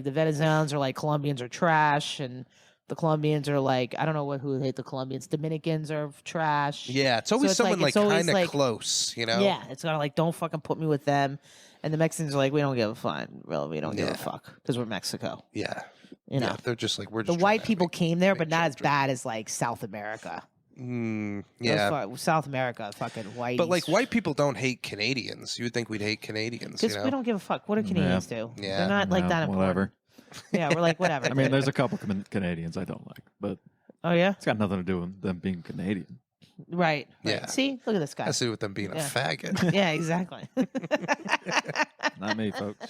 the Venezuelans are like Colombians are trash, and the Colombians are like, I don't know who hate the Colombians. Dominicans are trash. Yeah, it's always it's like- someone like it's always kind of like- close, you know? Yeah, it's kind of like, don't fucking put me with them. And the Mexicans are like, we don't give a fuck. Really, we don't give Yeah. a fuck because we're Mexico. Yeah. You know, Yeah, they're just like, we're the just white trying to people make- came there, but make not as children. bad as like South America. Yeah. South America, fucking white. But like white people don't hate Canadians. You would think we'd hate Canadians, you because know? we don't give a fuck. What do Canadians do? Yeah. They're not like Yeah, that important. whatever. Yeah, we're like whatever. I mean, there's a couple Canadians I don't like, but Oh yeah, it's got nothing to do with them being Canadian. right. Yeah. See, look at this guy. Has to do with them being Yeah. a faggot. Yeah, exactly. Not me, folks.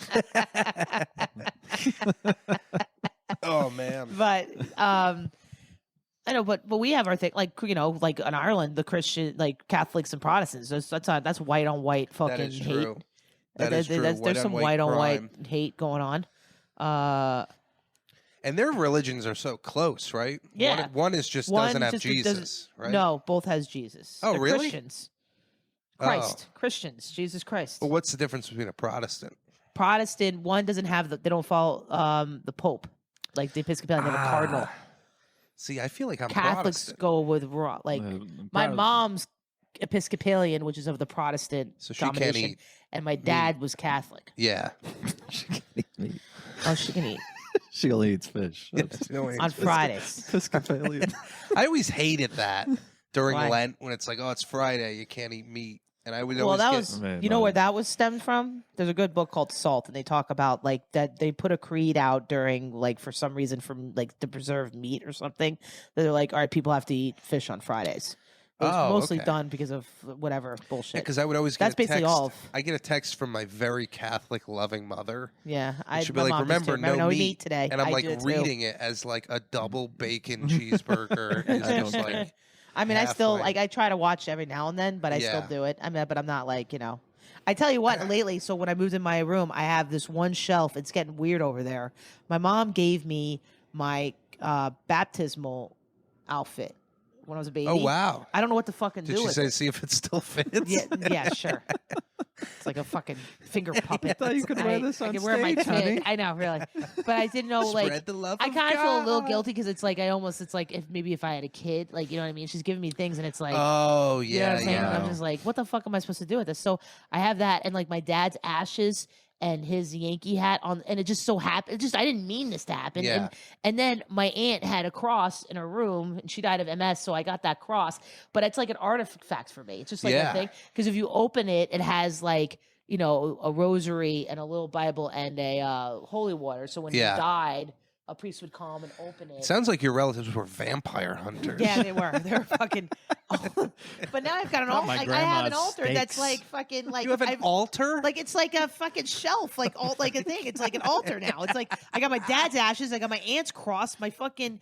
Oh man. But I know, but we have our thing, like, you know, like in Ireland, the Christian, like Catholics and Protestants. That's white on white fucking That is hate. true. That is true. There's some white on white crime. hate going on. And their religions are so close, right? Yeah. One is just One doesn't have just Jesus, doesn't- right? No, both has Jesus. Oh, They're really? Christians. Oh. Christ, Christians, Jesus Christ. But what's the difference between a Protestant? Protestant, one doesn't have they don't follow the Pope, like the Episcopalian, they have a cardinal. See, I feel like I'm Catholics Protestant. go with like my mom's Episcopalian, which is of the Protestant So she can't domination, eat and my dad was Catholic. Yeah. She can eat meat. Oh, she can eat She only eats fish. on Fridays. Episcopalian. I always hated that during Why? Lent when it's like, oh, it's Friday, you can't eat meat. And I would Well, always that get, was Man, you know no. where that was stemmed from. There's a good book called Salt, and they talk about like that they put a creed out during like for some reason from like to preserve meat or something. They're like, all right, people have to eat fish on Fridays. It was Oh, mostly okay. done because of whatever bullshit. because I would always get That's a basically text. all of- I get a text from my very Catholic loving mother. Yeah, She'd be my like, mom used to. remember, no meat today. And I'm I like do it too. reading it as like a double bacon cheeseburger. Is I just don't like, I mean, I still halfway. like I try to watch every now and then, but I still Yeah. do it. I mean, but I'm not like, you know. I tell you what, lately, so when I moved in my room, I have this one shelf. It's getting weird over there. My mom gave me my baptismal outfit when I was a baby. oh, wow. I don't know what to fucking Did do she with say, it. see if it still fits? Yeah, sure. It's like a fucking finger puppet. thought you could wear this I on could wear my stage, honey. tit. I know, really. But I didn't know, like, Spread the love I of kind of feel a little God. guilty because it's like it's like if I had a kid, like, you know what I mean? She's giving me things and it's like, Oh, you know what yeah, I'm saying? And yeah. I'm just like, what the fuck am I supposed to do with this? So I have that and like my dad's ashes and his Yankee hat on, and it just so happened. I didn't mean this to happen. Yeah. And then my aunt had a cross in her room, and she died of MS, so I got that cross. But it's like an artifact for me. It's just like Yeah. a thing because if you open it, it has like, you know, a rosary and a little Bible and a holy water. So when Yeah. he died, a priest would come and open it. Sounds like your relatives were vampire hunters. Yeah, they were. They were fucking. But now I've got an altar. my Like, I have an grandma's altar that's steaks. like fucking like. You have an I've- altar? Like it's like a fucking shelf, like all like a thing. It's like an altar now. It's like I got my dad's ashes, I got my aunt's cross, my fucking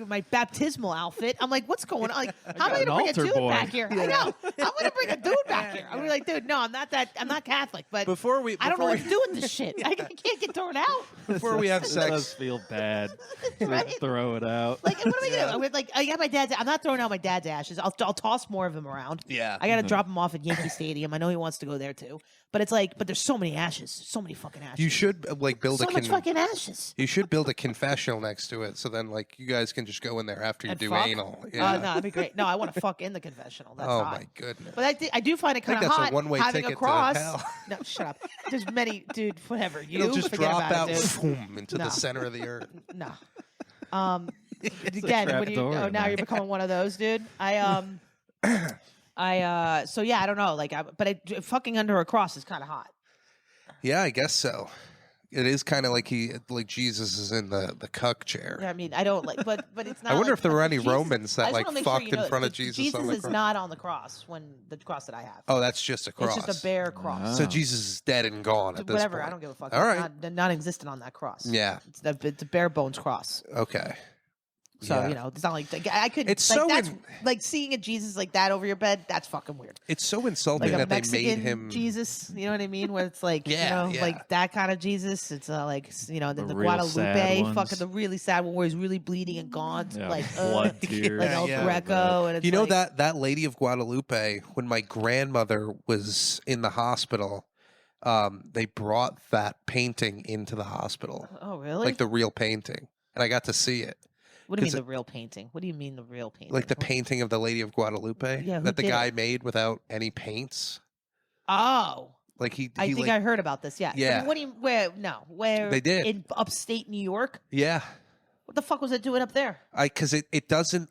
my baptismal outfit. I'm like, what's going on? Like, how am I got gonna bring an a altar dude boy. back here? I know. I'm gonna bring a dude back here. I'm gonna be like, dude, no, I'm not Catholic, but Before we I don't know before what to do with this shit. I can't get thrown out. before we have It does sex, feel bad. Right? Just throw it out. Like, what am I gonna do? With, like, I got my dad's. I'm not throwing out my dad's ashes. I'll toss more of them around. Yeah. I got to drop him off at Yankee Stadium. I know he wants to go there too. But it's like, but there's so many ashes, so many fucking ashes. you should like build so a much fucking ashes. you should build a confessional next to it, so then like you guys can just go in there after you And do fuck? anal. No, Yeah. that'd be great. No, I want to fuck in the confessional. That's Oh hot. my goodness. But I do find it think kind of that's a hot one-way having ticket a to cross. hell. No, shut up. There's many, dude. Whatever. You It'll just forget drop about out it, dude. boom, into No. the center of the earth. No. Again, trap when you door, now man. you're becoming one of those, dude. So yeah, I don't know. Like, but fucking under a cross is kind of hot. Yeah, I guess so. It is kind of like Jesus is in the cuck chair. Yeah, I mean, I don't like, but it's not. I wonder like, if there were any Jesus, Romans I that just like wanna make fucked sure you know in front of that Jesus. Jesus on the is cross. not on the cross when the cross that I have. Oh, that's just a cross. It's just a bare cross. So Oh. Jesus is dead and gone at this Whatever, point. I don't give a fuck. All It's right. not non-existent on that cross. Yeah. It's a bare bones cross. Okay. So Yeah. you know, it's not like I could. It's like, so that's in- like seeing a Jesus like that over your bed. That's fucking weird. It's so insulting Like a that they Mexican made him. Jesus, you know what I mean? Where it's like, Yeah, you know, yeah. like that kind of Jesus. It's like, you know, The the real sad Guadalupe, ones. fucking the really sad one where he's really bleeding and gaunt, Yeah, like blood tears. like El Yeah. Greco, and it's You know like, that lady of Guadalupe, when my grandmother was in the hospital, they brought that painting into the hospital, Oh, really? like the real painting, and I got to see it. What do you mean 'cause the real painting? What do you mean the real painting? Like the What- painting of the Lady of Guadalupe Yeah, who that the did guy it? made without any paints. Oh, Like he I think like, I heard about this. Yeah. Yeah. I mean, what do you? Where? No. Where? They did. in upstate New York. yeah, What the fuck was it doing up there? because it doesn't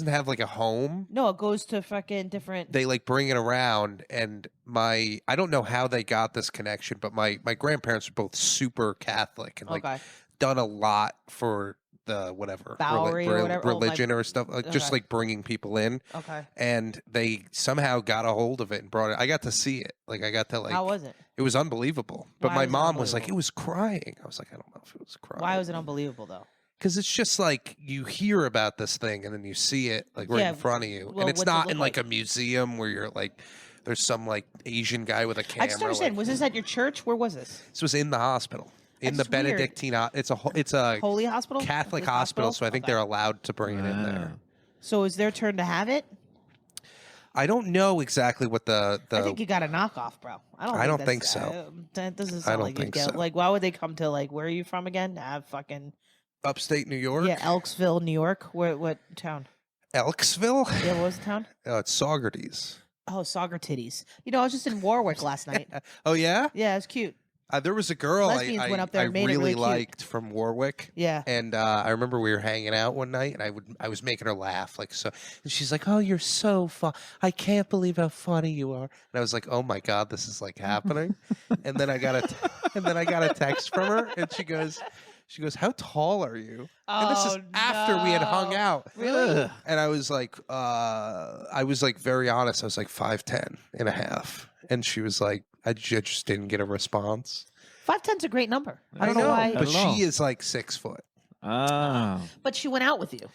have like a home. No, it goes to fucking different. They like bring it around, and I don't know how they got this connection, but my grandparents are both super Catholic and like Okay. done a lot for the whatever Bowery or whatever? Oh, my- religion or stuff, like just Okay. like bringing people in, Okay. and they somehow got a hold of it and brought it. I got to see it. Like I got to like How was it? it was unbelievable. But Why my was it mom was like, it unbelievable? was crying. I was like, I don't know if it was crying. Why was it unbelievable though? Because it's just like you hear about this thing and then you see it like right Yeah, in front of you, well, and it's what's it not look in like like? a museum where you're like, there's some like Asian guy with a camera. I just don't understand. like- Was this at your church? Where was this? this was in the hospital, in the That's weird. Benedictine. It's a Holy Hospital? Catholic Holy hospital, so I think Okay. they're allowed to bring it in there. So is their turn to have it? I don't know exactly what the I think you got a knockoff, bro. I don't that's- think so. That doesn't I sound don't like you think get. so. Like, why would they come to like? Where are you from again? Have fucking upstate New York. yeah, Elksville, New York. Where? What town? Elksville. Yeah, what was the town? Oh, it's Saugerties. Oh, Sauger Titties. You know, I was just in Warwick last night. Oh yeah. Yeah, it was cute. There was a girl Lesbians went up there I and made it really really cute. liked from Warwick. Yeah. And I remember we were hanging out one night, and I was making her laugh like so. And she's like, "Oh, you're so fun! I can't believe how funny you are." And I was like, "Oh my god, this is like happening." and then I got a text from her, and she goes, "How tall are you?" And this is Oh, after we had hung no. out. Really? And I was like, very honest. I was like 5'10" and a half, and she was like, I just didn't get a response. 5'10's a great number. I don't I know why. but I don't know. she is like 6 foot. Oh. But she went out with you.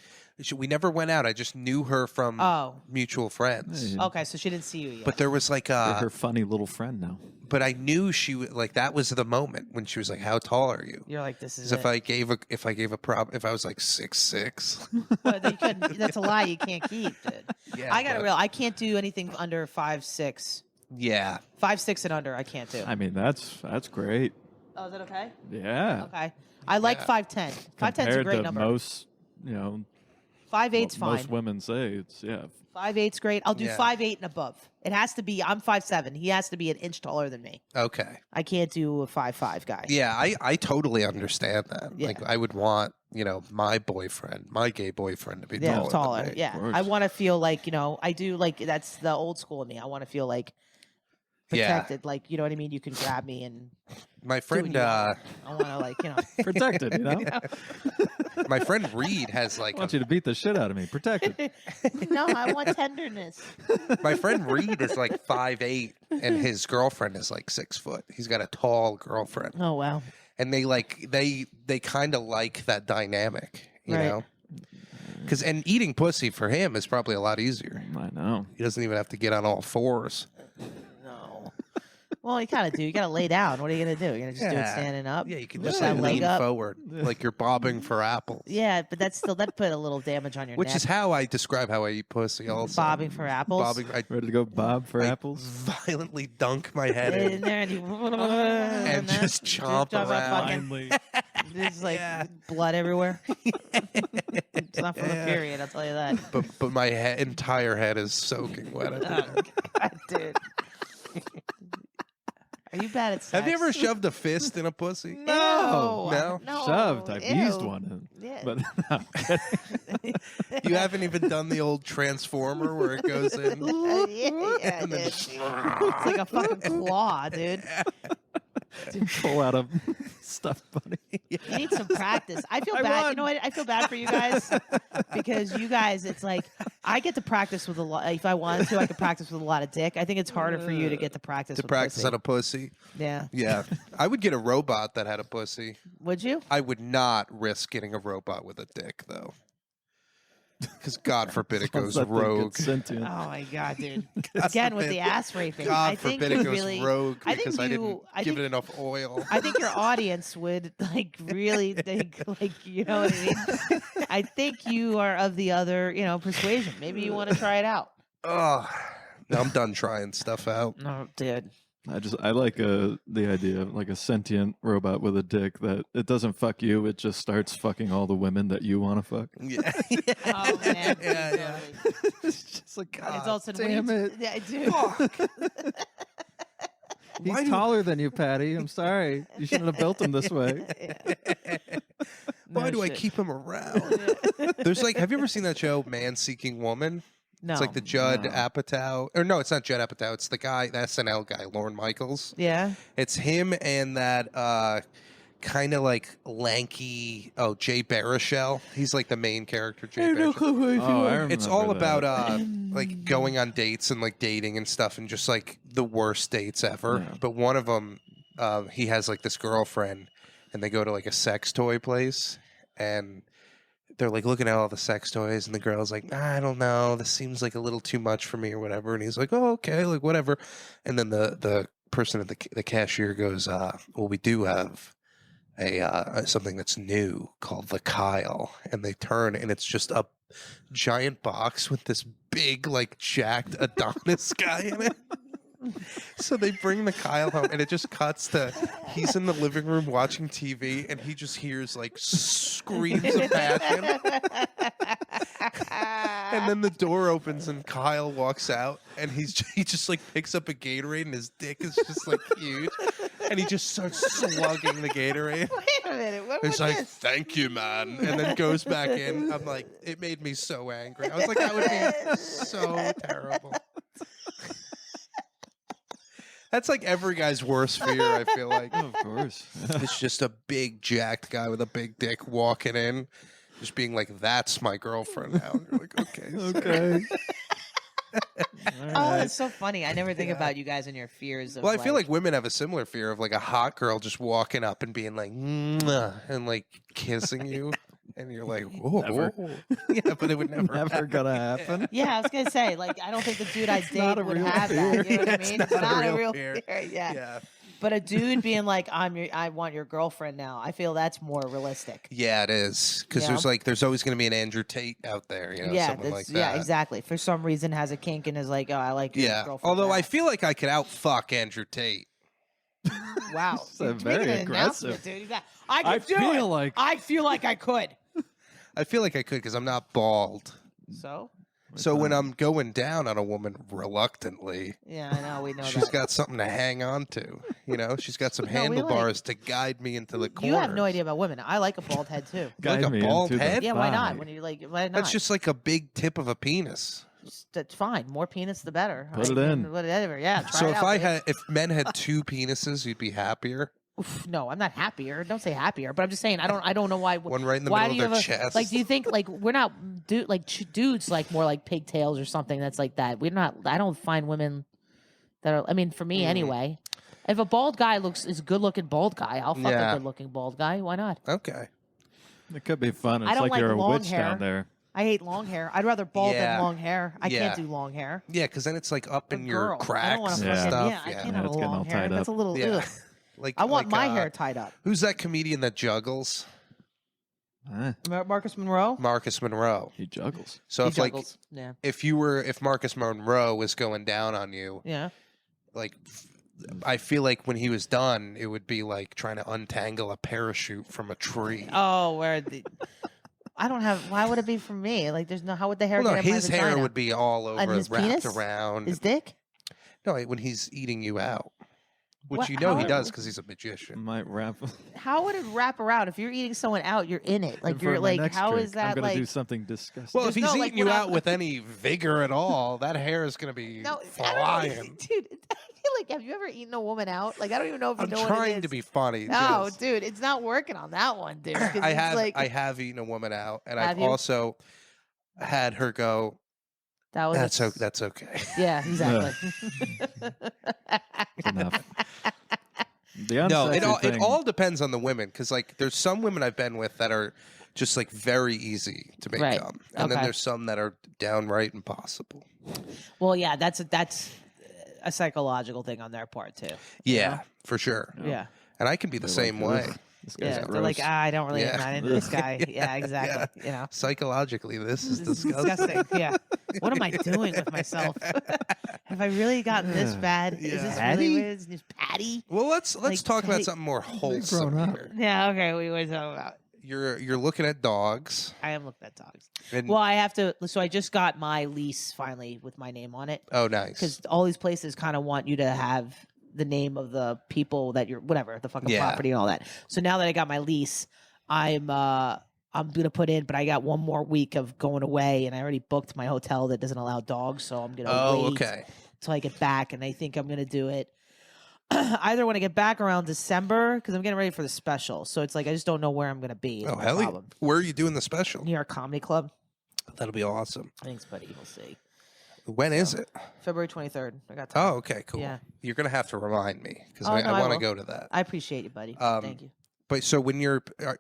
We never went out. I just knew her from Oh. mutual friends. Hey. Okay, so she didn't see you yet. But there was like You're her funny little friend now. but I knew she would like that was the moment when she was like, "How tall are you?" You're like, this is Because it. if I was like 6'6", But you couldn't, that's a lie you can't keep, dude. yeah, I got to but- real. I can't do anything under 5'6". Yeah, 5'6" and under, I can't do. I mean, that's great. Oh, is that okay? Yeah. Okay. I like Yeah. 5'10". 5'10's a Compared great to number. most, 5'8's fine. most women say it's 5'8's great. I'll do Yeah. 5'8 and above. It has to be. I'm 5'7". He has to be an inch taller than me. okay, I can't do a 5'5" guy. yeah. I totally understand that. Yeah. Like I would want my gay boyfriend to be Yeah, taller. taller. Than me. Yeah, course. I want to feel like I do like that's the old school in me. I want to feel like Yeah. protected. Like you know what I mean. You can grab me and My do what friend, you want. I want to protected, my friend Reed has like I want you to beat the shit out of me. Protected. no, I want tenderness. my friend Reed is like 5'8", and his girlfriend is like 6 foot. He's got a tall girlfriend, Oh wow. and they kind of like that dynamic, you Right. know. Because eating pussy for him is probably a lot easier. I know. He doesn't even have to get on all fours. No. Well, you gotta do. You gotta lay down. What are you gonna do? You're gonna just do it Yeah. standing up. Yeah, you can Lift just that like leg lean up. forward like you're bobbing for apples. Yeah, but that put a little damage on your Which neck. is how I describe how I eat pussy. Also, Bobbing for apples. Bobbing, I Ready to go bob for I apples? violently dunk my head in in. there and you And just chomp about around. fucking- Finally. There's like Yeah. blood everywhere. It's not from a period, I'll tell you that. But my entire head is soaking wet. at the end. God, dude. Are you bad at sex? Have you ever shoved a fist in a pussy? No. No? No. Shoved. I've used Ew. one. Yeah. But no. You haven't even done the old transformer where it goes in. yeah, And then- dude. It's like a fucking claw, dude. Pull out a Stuffed bunny. You need some practice. I feel I bad. You won. know what? I feel bad for you guys because you guys, it's like I get to practice with a lot. If I wanted to, I could practice with a lot of dick. I think it's harder for you to get to practice. To with practice pussy. on a pussy. Yeah. Yeah. I would get a robot that had a pussy. Would you? I would not risk getting a robot with a dick, though. Because God forbid it goes Sounds like they get rogue. sentient. Oh my god, dude! Again with the ass raping. I God think forbid you it goes really. rogue I think because I you- didn't I give think- it enough oil. I think your audience would like really think like you know what I mean. I think you are of the other persuasion. Maybe you want to try it out. Oh, no, I'm done trying stuff out. No, dude. I like the idea of like a sentient robot with a dick that it doesn't fuck you, it just starts fucking all the women that you want to fuck. Yeah. Oh man. Yeah. It's just like, And it's God also damn it. Yeah, I do. He's Why do- taller than you, Patty. I'm sorry. You shouldn't have built him this way. Why No do I shit. keep him around? There's like, have you ever seen that show, Man Seeking Woman? No. It's like the Judd No. Apatow, or no, it's not Judd Apatow. It's the guy, the SNL guy, Lorne Michaels. Yeah. It's him and that kind of like lanky, Jay Baruchel. He's like the main character, Jay Baruchel. Oh, I remember It's all that. about like going on dates and like dating and stuff, and just like the worst dates ever. Yeah. But one of them, he has like this girlfriend, and they go to like a sex toy place, and they're like looking at all the sex toys, and the girl's like, I don't know, this seems like a little too much for me or whatever. And he's like, oh, okay, like whatever. And then the person at the cashier goes, well, we do have a something that's new called the Kyle. And they turn, and it's just a giant box with this big, like jacked Adonis guy in it. So they bring the Kyle home, and it just cuts to he's in the living room watching TV, and he just hears like screams of passion. And then the door opens, and Kyle walks out, and he just like picks up a Gatorade, and his dick is just like huge, and he just starts slugging the Gatorade. Wait a minute. What was He's like, this? "Thank you, man," and then goes back in. I'm like, it made me so angry. I was like, that would be so terrible. That's like every guy's worst fear, I feel like. Of course. It's just a big jacked guy with a big dick walking in, just being like, that's my girlfriend now. And you're like, okay. sir." Okay. Oh, that's so funny. I never think about you guys and your fears of Well, I feel like women have a similar fear of like a hot girl just walking up and being like, "Mwah," and like kissing you. And you're like, whoa. Never. Yeah, but it would never Never happen. gonna happen. Yeah, I was gonna say, like, I don't think the dude I date not a would real have fear. that. You know what I It's mean? not It's a not a real real fear. fear. Yeah. Yeah. But a dude being like, I want your girlfriend now. I feel that's more realistic. Yeah, it is. Because Yeah. there's always going to be an Andrew Tate out there, Yeah, someone like that. yeah, exactly. For some reason, has a kink and is like, oh, I like your Yeah. girlfriend. Although I back. feel like I could outfuck Andrew Tate. wow, So You're very making an aggressive. announcement, dude. He's like, I I could do feel it. like- I feel like I could. I feel like I could because I'm not bald. So So when I'm going down on a woman reluctantly, yeah, I know we know she's that. got something to hang on to. She's got some No, we like- handlebars to guide me into the corner. You have no idea about women. I like a bald head too. Like a Guide me bald into the head? Yeah, why not? thigh. When you like, why not? That's just like a big tip of a penis. That's fine. More penis, the better. Put it in. Whatever. Yeah. Try So it if out, babe. if men had two penises, you'd be happier. Oof, no, I'm not happier. Don't say happier, but I'm just saying I don't know why. One right in the why middle do of you their have a- chest. Like, do you think like we're not dudes like more like pigtails or something that's like that? We're not. I don't find women that are. I mean, for me anyway. If a bald guy is a good looking bald guy, I'll fuck Yeah. a good looking bald guy. Why not? Okay. It could be fun. I It's don't like like you're a long witch hair. down there. I hate long hair. I'd rather bald Yeah. than long hair. I Yeah. can't do long hair. Yeah, because then it's like up A in your girl. I cracks don't want and to Yeah. fucking. stuff. Yeah, I can't Yeah, have it's a getting all long hair. tied That's a up. little. Yeah. Ugh. Like I want like, my hair tied up. Who's that comedian that juggles? Marcus Monroe. Marcus Monroe. He juggles. So He if like juggles. Yeah. if Marcus Monroe was going down on you, Yeah. like I feel like when he was done, it would be like trying to untangle a parachute from a tree. Oh, where the. I don't have. Why would it be for me? Like, there's no. How would the hair Well, no, get in his my hair vagina? would be all over, And his wrapped penis? around. His dick. No, when he's eating you out. Which What- you know how he would- does because he's a magician. Might wrap. How would it wrap around if you're eating someone out? You're in it. Like And for you're my like, next how trick, is I'm that gonna do like? something disgusting. Well, if There's he's no, like, eating you when out I'm- with any vigor at all, that hair is going to be No, I don't know, flying. dude. I feel like, have you ever eaten a woman out? Like, I don't even know if you I'm know what it trying is. to be funny. No, just- dude, it's not working on that one, dude. 'cause I it's have Like, I have eaten a woman out, and Have I've you? also had her go. that was That's okay. Yeah, exactly. It's enough. The No, it unsexy thing, it all depends on the women because like there's some women I've been with that are just like very easy to make Right. come, and then Okay. there's some that are downright impossible. Well, yeah, that's a psychological thing on their part too. Yeah, for sure. Yeah. And I can be the they're same like, way. "Ugh, this guy's Yeah, they're like, gross." I don't really, Yeah. I'm not into this guy. Yeah, exactly. Yeah. You know, Psychologically, this is This is disgusting. Yeah. What am I doing with myself? Have I really gotten this bad? Is this Patty? really what it is? Is Patty? Well, let's Like, talk about hey, something more grown wholesome up. here. Yeah. Okay. We were talking about. You're looking at dogs, I am looking at dogs. and Well, I have to. So I just got my lease finally with my name on it oh, nice. because all these places kind of want you to have the name of the people that you're, whatever, the fucking Yeah. property and all that. So now that I got my lease, I'm gonna put in, but I got one more week of going away, and I already booked my hotel that doesn't allow dogs, so I'm gonna Oh, wait okay. till I get back, and I think I'm gonna do it either when I get back around December because I'm getting ready for the special. So it's like I just don't know where I'm gonna be. Is Oh, my hell yeah. problem. Where are you doing the special? New York Comedy Club. That'll be awesome. Thanks, buddy. We'll see. When is it? February 23rd. I got time. Oh, okay, cool. Yeah. You're gonna have to remind me because Oh, I no, I want to will. go to that. I appreciate you, buddy. Thank you. But so when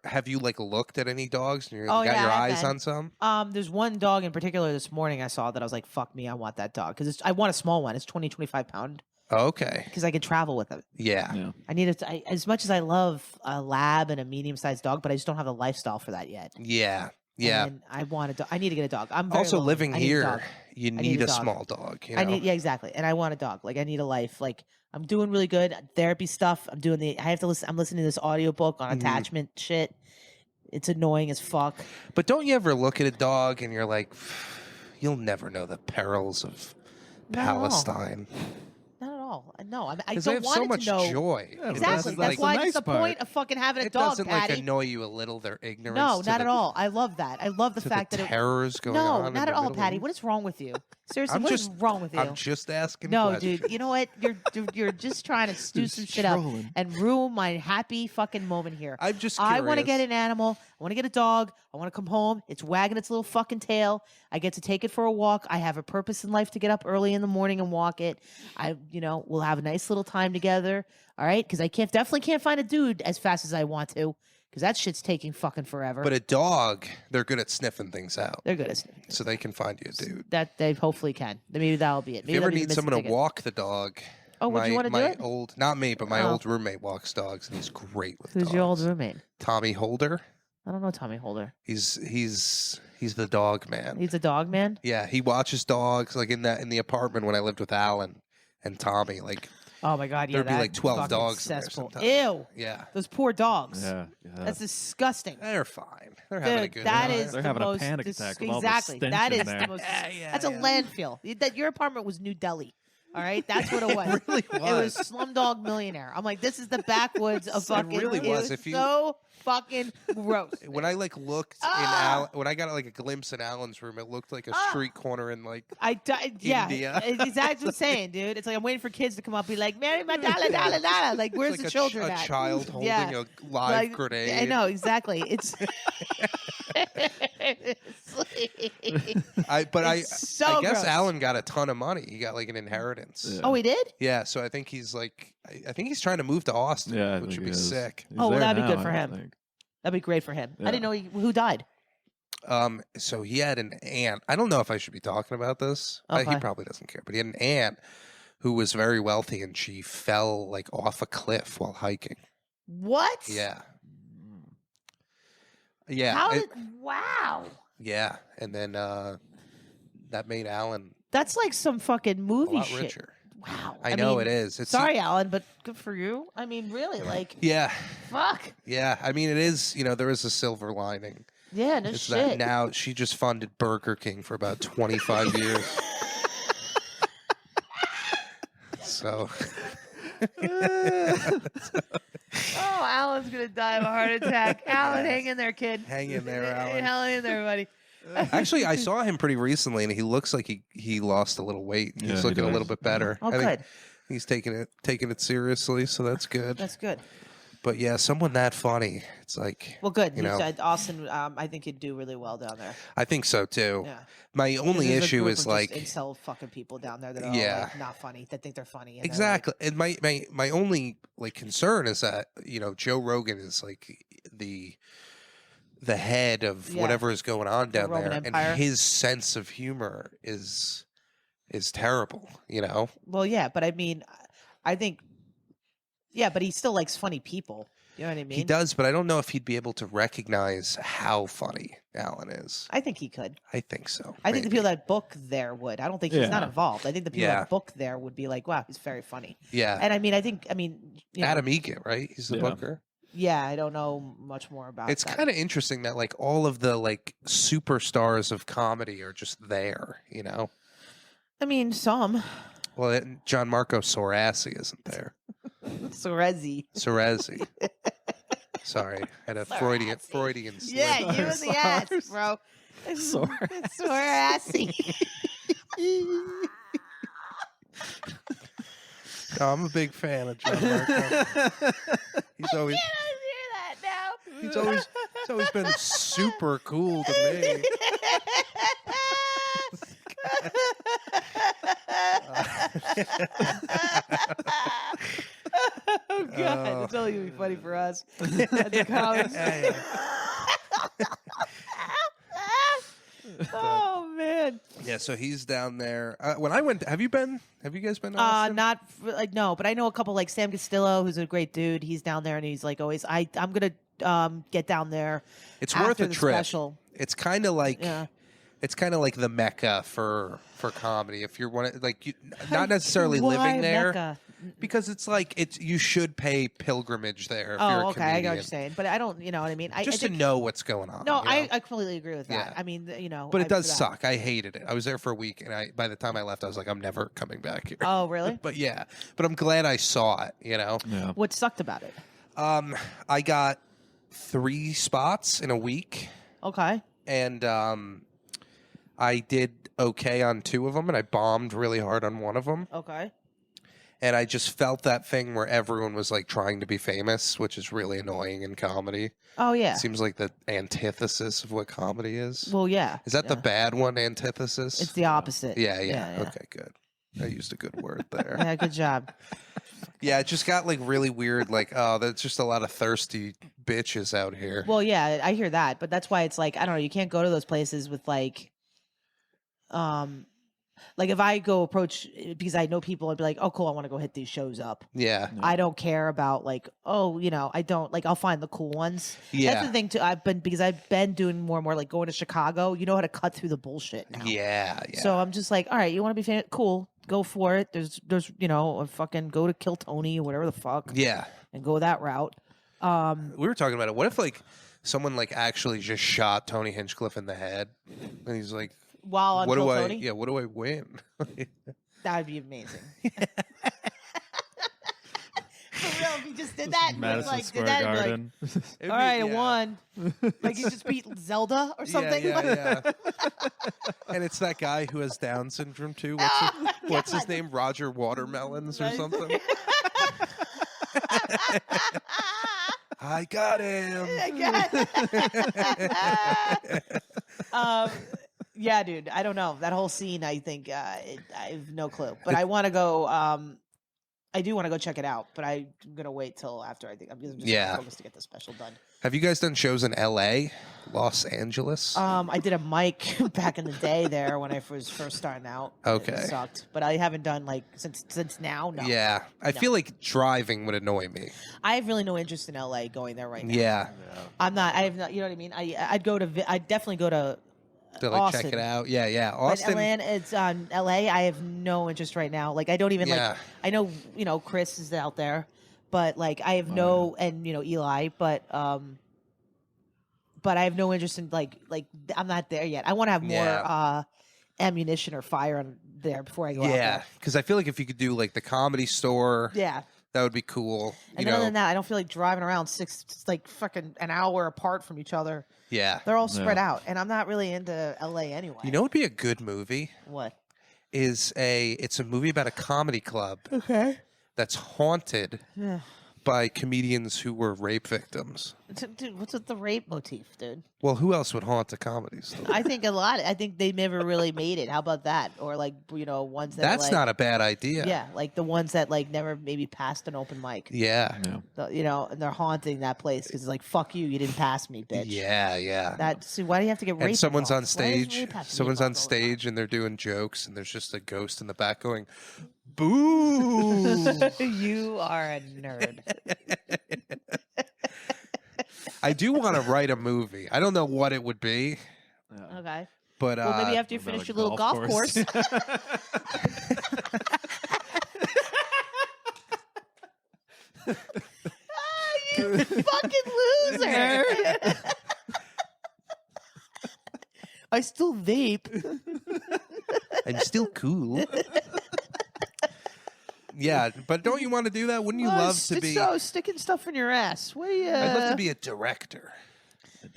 have you like looked at any dogs and you Oh, got yeah, your I've eyes been. on some? There's one dog in particular this morning I saw that I was like, fuck me, I want that dog. Because I want a small one. It's 20, 25 pound. Oh, okay. Because I can travel with it. Yeah. Yeah. I need it. As much as I love a lab and a medium sized dog, but I just don't have the lifestyle for that yet. Yeah. Yeah. And I want a dog. I need to get a dog. I'm very Also, lonely. living I need a here, dog. you need need a a dog. small dog. You know? I need, yeah, exactly. And I want a dog. Like I need a life. Like I'm doing really good therapy stuff. I'm doing I have to listen. I'm listening to this audiobook on Mhm. attachment shit. It's annoying as fuck. But don't you ever look at a dog and you're like, you'll never know the perils of Not at all. Palestine Not at all. No, I because don't they have want so it much to know. joy. Yeah, It Exactly. doesn't, That's like, why the it's the nice part. point of fucking having a it dog, doesn't Patty. like annoy you a little. Their ignorance. No, to not the, at all. I love that. I love the To fact the that it. terrors going on. No, in not the at all, Middle Patty. East. What is wrong with you? Seriously, I'm what is just- wrong with you? I'm just asking. No, questions. dude. You know what? You're just trying to do Just some shit up trolling. and ruin my happy fucking moment here. I'm just. I want to curious. get an animal. I want to get a dog. I want to come home. It's wagging its little fucking tail. I get to take it for a walk. I have a purpose in life to get up early in the morning and walk it. We'll have a nice little time together. All right, because I definitely can't find a dude as fast as I want to, because that shit's taking fucking forever. But a dog, they're good at sniffing things out, They're good at so they can find you a dude. that. They hopefully can. Maybe that'll be it. If Maybe you ever that'll be the need missing someone to ticket. walk the dog, Oh, would you want to do my it? old, not me, but my Oh. old roommate walks dogs, and he's great with Who's dogs. your old roommate? Tommy Holder. I don't know Tommy Holder. He's the dog man. He's a dog man. Yeah, he watches dogs like in the apartment when I lived with Alan and Tommy. Like, Oh my god, yeah, There'd be, that like, 12 fucking dogs in there cesspool. sometimes. Ew, yeah, those poor dogs. Yeah. That's disgusting. they're fine. They're having a Dude, good that time. is They're the having a most panic attack with all the exactly. stench That in is there. the most. Yeah, That's a yeah. landfill. That your apartment was New Delhi. All right, that's what it was. really It was Slumdog Millionaire. I'm like, this is the backwoods of It fucking. really it was. If you- so fucking gross. When I like looked when I got like a glimpse in Alan's room, it looked like a street corner in like Yeah, India. it's exactly what I'm saying, dude. It's like I'm waiting for kids to come up, and be like, "Marry my dollar, dollar, dollar." Like, where's like the a children a at? child holding Yeah. a live Like, grenade. I know exactly. It's. It's so I guess gross. Alan got a ton of money. He got like an inheritance. Yeah. Oh, he did. Yeah, so I think he's like, I think he's trying to move to Austin, Yeah, I which think would be he is. sick. He's Oh, well, there that'd be now, good for I him. think. That'd be great for him. I Yeah. didn't know who died. So he had an aunt. I don't know if I should be talking about this. He Okay. probably doesn't care, but he had an aunt who was very wealthy, and she fell like off a cliff while hiking. What? Yeah, yeah, How it- did? Wow. yeah, and then that made Alan That's like some fucking a movie lot shit. richer. Wow. I know mean, it is. It's Sorry, Alan, but good for you. I mean, really, like, Yeah, fuck. yeah. I mean, it is. There is a silver lining. Yeah, no It's that shit. now she just funded Burger King for about 25 years. So Oh, Alan's gonna die of a heart attack. Alan, hang in there, kid. Hang in there, Alan. Hang in there, buddy. Actually, I saw him pretty recently, and he looks like he lost a little weight. Yeah, He's he looking a little does. bit better. Oh, I think good. he's taking it seriously, so that's good. That's good. But yeah, someone that funny, it's like, Well, good. You You know. said Austin. I think he'd do really well down there. I think so too. Yeah. My only There's a issue group is of like just incel fucking people down there that are Yeah. all, like, not funny. That think they're funny. And they're exactly, and my only like concern is that Joe Rogan is like the head of Yeah. whatever is going on down Roman there, Empire. and his sense of humor is terrible. Well, yeah, but I mean, I think, yeah, but he still likes funny people. You know what I mean? He does, but I don't know if he'd be able to recognize how funny Alan is. I think he could. I think so. I think the maybe. people that book there would. I don't think he's not Yeah. involved. I think the people Yeah. that book there would be like, wow, he's very funny. Yeah, And I mean, you know, Adam Egan, right? He's the Yeah. booker. yeah, I don't know much more about It's that. kind of interesting that like all of the like superstars of comedy are just there. I mean, some. Well, John Marco Sorassi isn't there. Sorezi. Sorassi. Sorry, had a Freudian slip. Yeah, you in the ass, bro. Sorassi. No, I'm a big fan of John Marco. He's always hear that now. he's always been super cool to me. Oh God, it's only gonna be funny for us. At the comics. Oh man. Yeah, so he's down there. When I went, have you guys been to Austin? Not like no, but I know a couple like Sam Castillo, who's a great dude. He's down there, and he's like always. I'm gonna get down there. It's after worth a the trip. Special. It's kind of like Yeah. it's kind of like the mecca for comedy. If you're not necessarily Why living there, Mecca? because it's like you should pay pilgrimage there. If you're Oh, a okay, I get what comedian, you're saying, but I don't. You know what I mean? I just think, to know what's going on. No, you know? I completely agree with that. Yeah. I mean, you know, But it does for that. suck. I hated it. I was there for a week, and by the time I left, I was like, I'm never coming back here. Oh, really? But yeah, but I'm glad I saw it. Yeah. What sucked about it? I got 3 spots in a week, Okay. and I did okay on 2 of them, and I bombed really hard on one of them. Okay. And I just felt that thing where everyone was like trying to be famous, which is really annoying in comedy. Oh yeah. It seems like the antithesis of what comedy is. Well, yeah. Is that the yeah. bad one, antithesis? It's the opposite. yeah. yeah. Okay, good. I used a good word there. Yeah, good job. Yeah, it just got like really weird. Like, oh, there's just a lot of thirsty bitches out here. Well, yeah, I hear that, but that's why it's like I don't know. You can't go to those places with like if I go approach because I know people, I'd be like, oh, cool, I want to go hit these shows up. Yeah. I don't care about like, oh, you know, I don't like. I'll find the cool ones. Yeah. That's the thing too. I've been doing more and more like going to Chicago. You know how to cut through the bullshit now. Yeah. So I'm just like, all right, you want to be famous? Cool, go for it. There's a fucking go to Kill Tony or whatever the fuck, Yeah. and go that route. We were talking about it. What if like someone like actually just shot Tony Hinchcliffe in the head, and he's like, While on "What Kill do Tony, I? Yeah, what do I win?" that would be amazing. For real, if he just did that, and Madison like Square did that, and be like, Garden. It'd all be- right, I yeah. won. Like you just beat Zelda or something. Yeah. And it's that guy who has Down syndrome too. What's his name? Roger Watermelons or Right. something. I got him. Yeah, dude. I don't know that whole scene. I think I have no clue, but I want to go. I do want to go check it out, but I'm gonna wait till after. I think I'm just Yeah. focused to get the special done. Have you guys done shows in L.A., Los Angeles? I did a mic back in the day there when I was first starting out. Okay. It sucked, but I haven't done like since now. No, Yeah, I No. feel like driving would annoy me. I have really no interest in LA going there right now. Yeah, I'm not. I have not. You know what I mean? I'd go to. I'd definitely go to. to like check Austin. it out. Yeah, But Austin. Atlanta, it's on LA. I have no interest right now. Like I don't even Yeah. like. I know Chris is out there, but like I have no and Eli, but I have no interest in like I'm not there yet. I want to have more Yeah. ammunition or fire on there before I go out Yeah, there. because I feel like if you could do like the Comedy Store, Yeah. That would be cool. And then other than that, I don't feel like driving around like fucking an hour apart from each other. Yeah. They're all spread out, and I'm not really into LA anyway. You know what would be a good movie? What? It's a movie about a comedy club Okay. that's haunted by comedians who were rape victims. Dude, what's with the rape motif, dude? Well, who else would haunt a comedy store? I think a lot. I think they never really made it. How about that? Or like, ones that That's like, not a bad idea. Yeah, like the ones that like never maybe passed an open mic. Yeah. And they're haunting that place because it's like, fuck you, you didn't pass me, bitch. Yeah. See, why do you have to get raped? And someone's on involved? Why does stage. rape have to be Someone's on involved all the time? stage and they're doing jokes, and there's just a ghost in the back going, "Boo!" You are a nerd. I do want to write a movie. I don't know what it would be, Okay. but Well, maybe after you about finish a your little golf course. You fucking loser. I still vape. I'm still cool. Yeah, but don't you want to do that? Wouldn't you love to be? Sticking stuff in your ass. What do you? I'd love to be a director.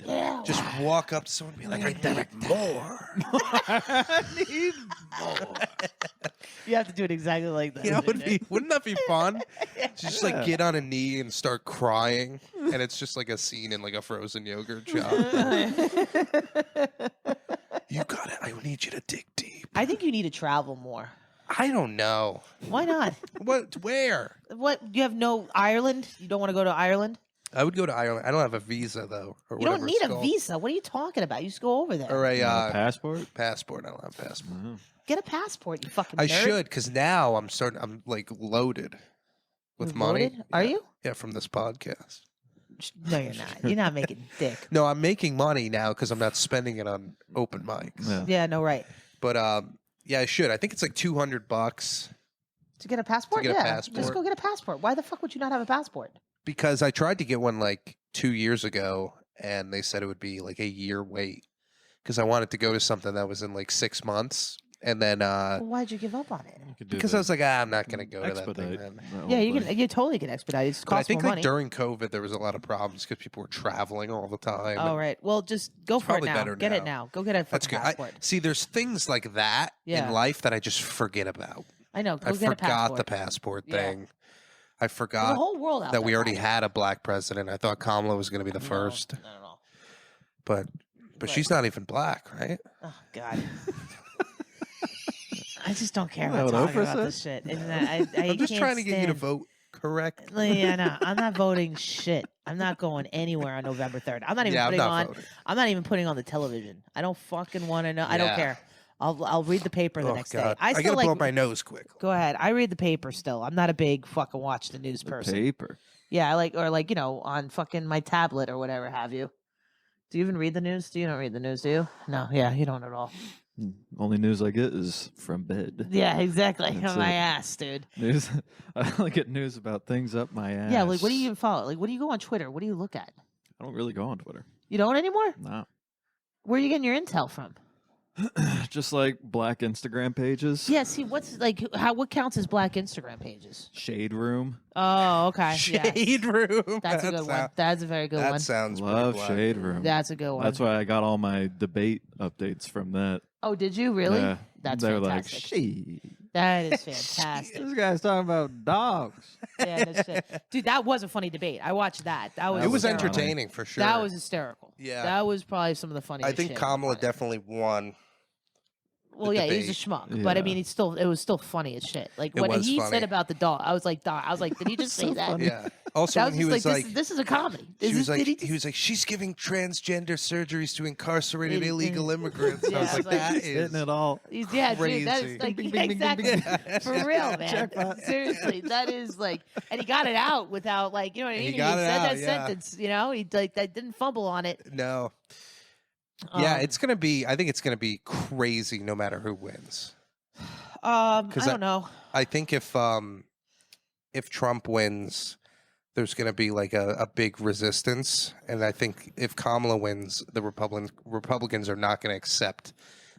Yeah. Just walk up to someone and be like, "I direct more." Need more. You have to do it exactly like that. You know, wouldn't that be fun? Just like Yeah. get on a knee and start crying, and it's just like a scene in like a frozen yogurt shop. You got it. I need you to dig deep. I think you need to travel more. I don't know. Why not? What? Where? What? You have no Ireland? You don't want to go to Ireland? I would go to Ireland. I don't have a visa though. Or You don't whatever need it's a called. visa. What are you talking about? You just go over there. Or a Passport? passport. I don't have a passport. Get a passport, you fucking I nerd. should, because now I'm like loaded with You're money. loaded? Are Yeah. you? Yeah, from this podcast. No, you're not. You're not making dick. No, I'm making money now because I'm not spending it on open mics. Yeah. Yeah, no, right. But yeah, I should. I think it's like $200 To get a passport? get a Yeah. passport. Just go get a passport. Why the fuck would you not have a passport? because I tried to get one like 2 years ago, and they said it would be like a year wait because I wanted to go to something that was in like 6 months, and then Well, why'd you give up on it? because I was like, I'm not gonna go to that thing. expedite. Then. Yeah, you totally can expedite. It just But I costs think more like money. during COVID there was a lot of problems because people were traveling all the time. Oh, and right. Well, just go It's for it probably now. better Get it now. now. Go get a That's fucking good. passport. See, there's things like that Yeah. in life that I just forget about. I know. Go I get a forgot passport. the passport Yeah. thing. I There's a forgot whole world out that there, we already guys. had a black president. I thought Kamala was going to be the No, first, Not at all. but Right. she's not even black, right? Oh God. I just don't care Isn't that about what talking Oprah about this shit. And I I'm just can't trying to get you to stand- vote correct. Yeah, no, I'm not voting shit. I'm not going anywhere on November 3rd. I'm not even Yeah, I'm putting not on. voting. I'm not even putting on the television. I don't fucking want to know. I don't Yeah. care. I'll read the paper the Oh next God, day. I I still gotta like. blow up my nose quick. Go ahead. I read the paper still. I'm not a big fucking watch the news person. Paper. Yeah, I like on fucking my tablet or whatever have you. Do you even read the news? You don't read the news, do you? No, yeah, you don't at all. Only news I get is from bed. Yeah, exactly. That's On my it. ass, dude. News. I only get news about things up my ass. Yeah, like what do you even follow? Like what do you go on Twitter? What do you look at? I don't really go on Twitter. You don't anymore? No. Where are you getting your intel from? Just like black Instagram pages. Yeah, see what's like what counts as black Instagram pages? Shade Room. Oh, okay. yes. Shade room. That's a good one. That's a very good That one. sounds pretty Love black. Shade Room. That's a good one. That's why I got all my debate updates from that. Oh, did you really? Yeah. That's They're fantastic. like, shit. That is fantastic. This guy's talking about dogs. Yeah, no shit. Dude, that was a funny debate. I watched that. That was It was hysterical. entertaining for sure. That was hysterical. Yeah. That was probably some of the funniest I think shit Kamala on it. definitely won. Well, yeah, he's a debate. schmuck, but I Yeah. mean, it was still funny as shit. Like It what was he funny. said about the dog, I was like, did he just say So that? funny. Yeah. Also, That when was he just was like, like, this is a comedy. she Is was this, like, did he he was like, she's giving transgender surgeries to incarcerated It- illegal immigrants. Yeah, I was I like, was like, that He's is hitting it all. Yeah, dude, that's crazy. like Bing, bing, bing, bing, exactly bing. for real, man. Jackpot. Seriously, that is like, and he got it out without like, you know what I He mean? got it said out, that yeah. sentence, he like that didn't fumble on it. No. Yeah, Um, it's gonna be. I think it's gonna be crazy, no matter who wins. I 'cause don't know. I think if Trump wins, there's gonna be like a big resistance, and I think if Kamala wins, the Republicans are not gonna accept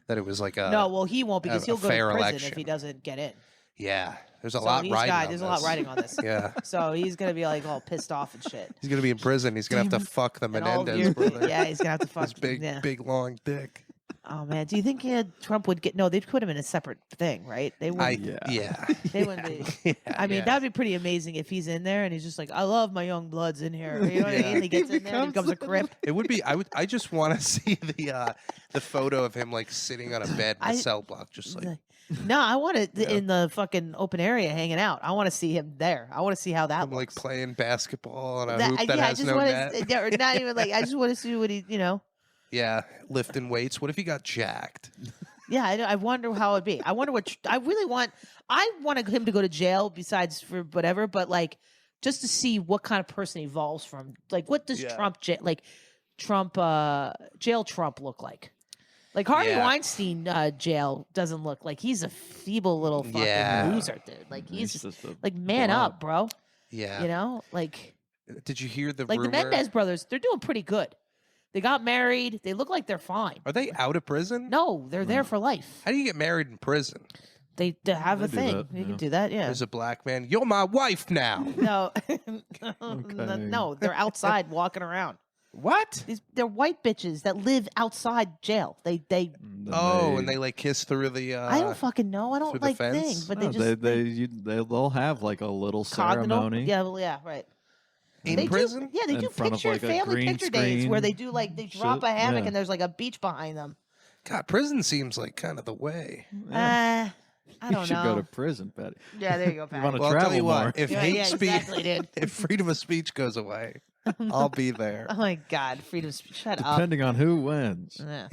that it was like a No, well, he won't because a he'll go to fair prison election. if he doesn't get in. Yeah, There's a lot riding on There's this. a lot riding on this. Yeah. So he's gonna be like all pissed off and shit. He's gonna be in prison. He's gonna have to fuck the And all of Menendez brother. yeah, he's gonna have to fuck His big, yeah. big long dick. Oh man, do you think Trump would get? No, they'd put him in a separate thing, right? They wouldn't. Yeah. They wouldn't be. I mean, that'd be pretty amazing if he's in there and he's just like, "I love my young bloods in here." You know what I mean? He gets in there, and becomes a crip. It would be. I just want to see the photo of him like sitting on a bed in a cell block, just like. No, I want it in the fucking open area hanging out. I want to see him there. I want to see how that looks. Like playing basketball on a hoop that has no net. Or not even like. I just want to see what he. Yeah, lifting weights. What if he got jacked? Yeah, I wonder how it'd be. I wonder what I really want. I wanted him to go to jail, besides for whatever, but like just to see what kind of person he evolves from. Like, what does Trump look like? Like Harvey Weinstein jail doesn't look like he's a feeble little fucking loser, dude. Like he's just like man up, bro. Yeah, like. Did you hear the like rumor? The Menendez brothers? They're doing pretty good. They got married. They look like they're fine. Are they out of prison? No, they're there for life. How do you get married in prison? They have a thing. You can do that, yeah. There's a black man. You're my wife now. No, Okay. no, they're outside walking around. What? They're white bitches that live outside jail. They. And they like kiss through the. I don't fucking know. I through don't the like fence? things, but No, they'll have like a little cognitive- ceremony. Yeah, well, yeah, right. In They prison? do, yeah, they In do front of, picture like, a family green picture days where screen they do like they drop shit, a hammock yeah. and there's like a beach behind them. God, prison seems like kind of the way. I You don't should know. go to prison, Patty. Yeah, there you go, Pat. wanna Well, I'll tell travel you more. what. If Yeah, hate yeah, speech, exactly, dude. if freedom of speech goes away, I'll be there. Oh my God, freedom of speech. Shut up. Depending on who wins, Yeah.